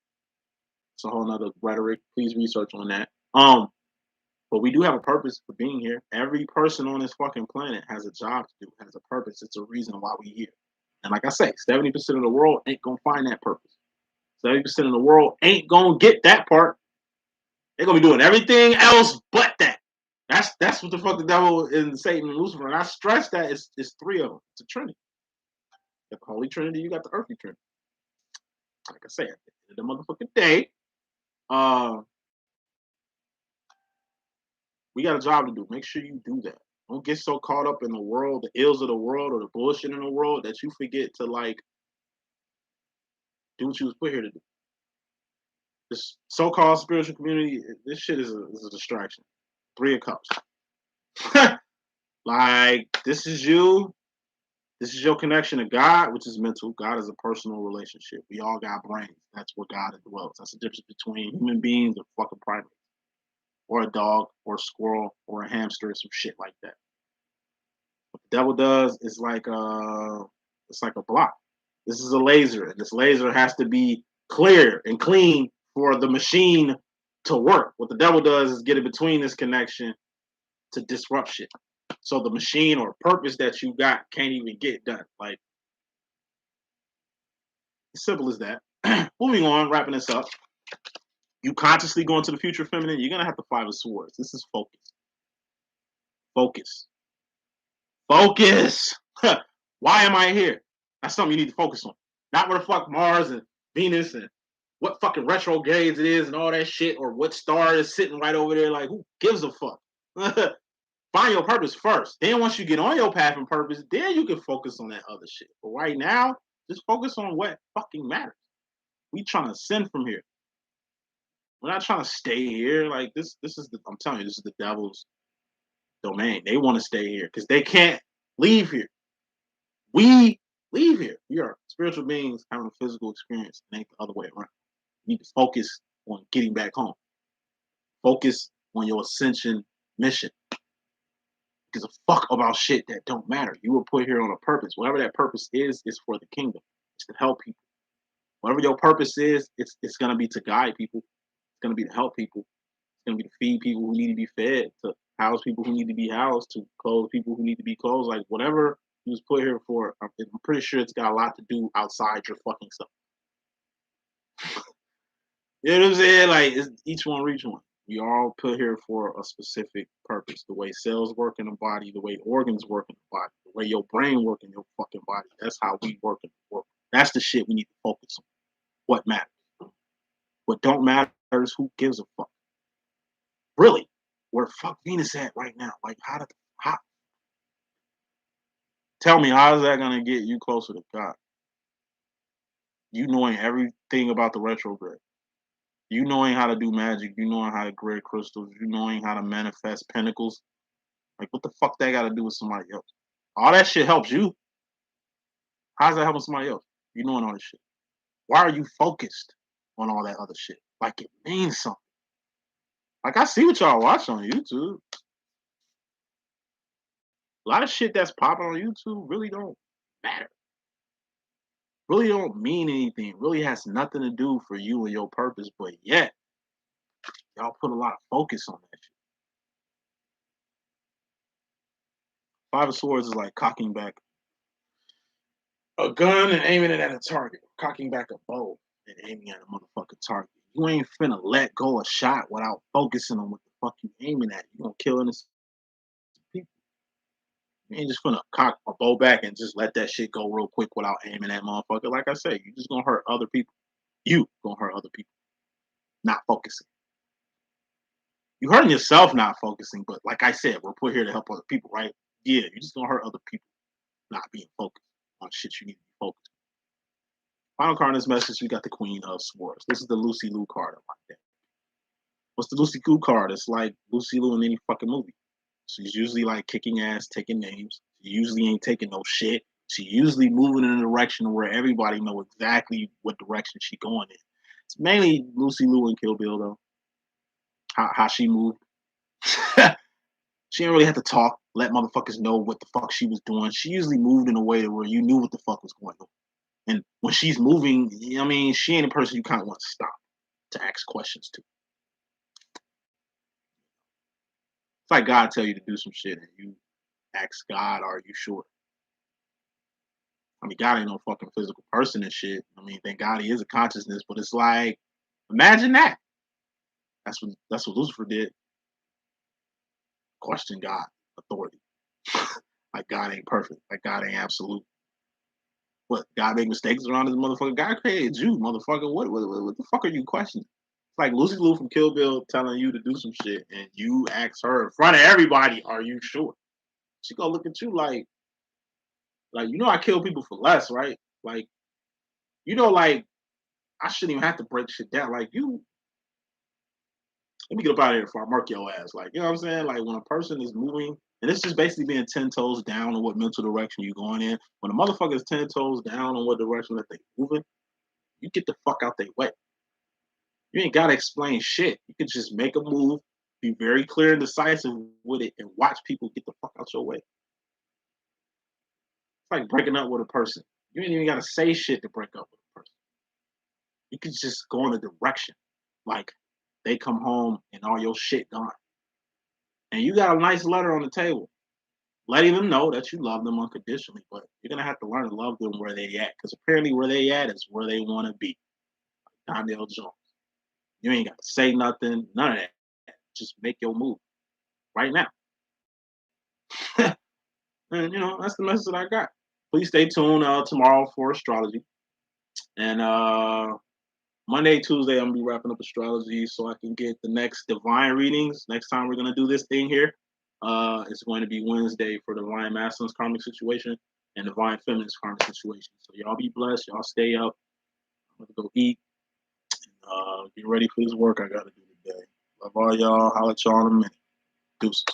It's a whole nother rhetoric. Please research on that. But we do have a purpose for being here. Every person on this fucking planet has a job to do, has a purpose. It's a reason why we're here. And like I say, 70% of the world ain't gonna find that purpose. 70% of the world ain't gonna get that part. They're gonna be doing everything else but that. That's what the fuck the devil and Satan and Lucifer. And I stress that it's 3 of them. It's a Trinity. You got the Holy Trinity, you got the Earthly Trinity. Like I said, at the end of the motherfucking day, we got a job to do. Make sure you do that. Don't get so caught up in the world, the ills of the world, or the bullshit in the world that you forget to like do what you was put here to do. This so-called spiritual community, this shit is a distraction. 3 of Cups. Like, this is you. This is your connection to God, which is mental. God is a personal relationship. We all got brains. That's where God dwells. That's the difference between human beings and fucking primates. Or a dog, or a squirrel, or a hamster, or some shit like that. What the devil does is like it's like a block. This is a laser, and this laser has to be clear and clean for the machine to work. What the devil does is get in between this connection to disrupt shit. So the machine or purpose that you got can't even get done. Like, as simple as that. Moving on, wrapping this up. You consciously go into the future feminine, you're gonna have the 5 of Swords. This is focus. Focus. Focus. Why am I here? That's something you need to focus on. Not where the fuck Mars and Venus and what fucking retrogrades it is and all that shit, or what star is sitting right over there. Like, who gives a fuck? Find your purpose first. Then once you get on your path and purpose, then you can focus on that other shit. But right now, just focus on what fucking matters. We trying to ascend from here. We're not trying to stay here. Like this is the, I'm telling you, this is the devil's domain. They want to stay here because they can't leave here. We leave here. We are spiritual beings having a physical experience. It ain't the other way around. You need to focus on getting back home. Focus on your ascension mission. Because a fuck about shit that don't matter. You were put here on a purpose. Whatever that purpose is for the kingdom. It's to help people. Whatever your purpose is, it's gonna be to guide people. It's gonna be to help people. It's gonna be to feed people who need to be fed, to house people who need to be housed, to clothe people who need to be clothed. Like whatever you was put here for, I'm pretty sure it's got a lot to do outside your fucking stuff. You know what I'm saying? Like it's each one reach one. We all put here for a specific purpose. The way cells work in the body, the way organs work in the body, the way your brain work in your fucking body. That's how we work in the world. That's the shit we need to focus on. What matters. What don't matter is who gives a fuck. Really, where fuck Venus at right now? Like how? Tell me, how is that gonna get you closer to God? You knowing everything about the retrograde. You knowing how to do magic, you knowing how to grade crystals, you knowing how to manifest pentacles. Like, what the fuck that got to do with somebody else? All that shit helps you. How's that helping somebody else? You knowing all this shit. Why are you focused on all that other shit? Like it means something. Like I see what y'all watch on YouTube. A lot of shit that's popping on YouTube really don't matter. Really don't mean anything. Really has nothing to do for you and your purpose. But yet, y'all put a lot of focus on that shit. Five of Swords is like cocking back a gun and aiming it at a target. Cocking back a bow and aiming at a motherfucking target. You ain't finna let go a shot without focusing on what the fuck you aiming at. You gonna kill innocent people. You ain't just finna cock a bow back and just let that shit go real quick without aiming at motherfucker. Like I said, you just gonna hurt other people. You gonna hurt other people. Not focusing. You hurting yourself not focusing, but like I said, we're put here to help other people, right? Yeah, you're just gonna hurt other people not being focused on shit you need to be focused on. Final card in this message, we got the Queen of Swords. This is the Lucy Liu card of my deck. What's the Lucy Liu card? It's like Lucy Liu in any fucking movie. She's usually like kicking ass, taking names. She usually ain't taking no shit. She usually moving in a direction where everybody know exactly what direction she going in. It's mainly Lucy Liu and Kill Bill though. How she moved. She didn't really have to talk, let motherfuckers know what the fuck she was doing. She usually moved in a way where you knew what the fuck was going on. And when she's moving, I mean, she ain't a person you kind of want to stop to ask questions to. It's like God tell you to do some shit and you ask God, are you sure? I mean, God ain't no fucking physical person and shit. I mean, thank God he is a consciousness, but it's like, imagine that. That's what Lucifer did. Question God authority. Like God ain't perfect. Like God ain't absolute. What, God make mistakes around this motherfucker? God created you, motherfucker. What the fuck are you questioning? It's like Lucy Liu from Kill Bill telling you to do some shit, and you ask her in front of everybody, "Are you sure?" She gonna look at you like you know I kill people for less, right? Like you know, like I shouldn't even have to break shit down. Like you, let me get up out of here before I mark your ass. Like you know what I'm saying? Like when a person is moving, and it's just basically being 10 toes down on what mental direction you're going in. When a motherfucker is 10 toes down on what direction that they moving, you get the fuck out their way. You ain't gotta explain shit. You can just make a move, be very clear and decisive with it, and watch people get the fuck out your way. It's like breaking up with a person. You ain't even gotta say shit to break up with a person. You can just go in a direction. Like they come home and all your shit gone. And you got a nice letter on the table, letting them know that you love them unconditionally, but you're gonna have to learn to love them where they at. Because apparently where they at is where they wanna be. Like Daniel Jones. You ain't gotta say nothing, none of that. Just make your move right now. And you know, that's the message that I got. Please stay tuned tomorrow for astrology. And Monday, Tuesday, I'm gonna be wrapping up astrology so I can get the next divine readings. Next time we're gonna do this thing here. It's going to be Wednesday for Divine Masculine's karmic situation and Divine Feminine's karmic situation. So y'all be blessed. Y'all stay up. I'm gonna go eat. Get ready for this work I gotta do today. Love all y'all. Holla at y'all in a minute. Deuces.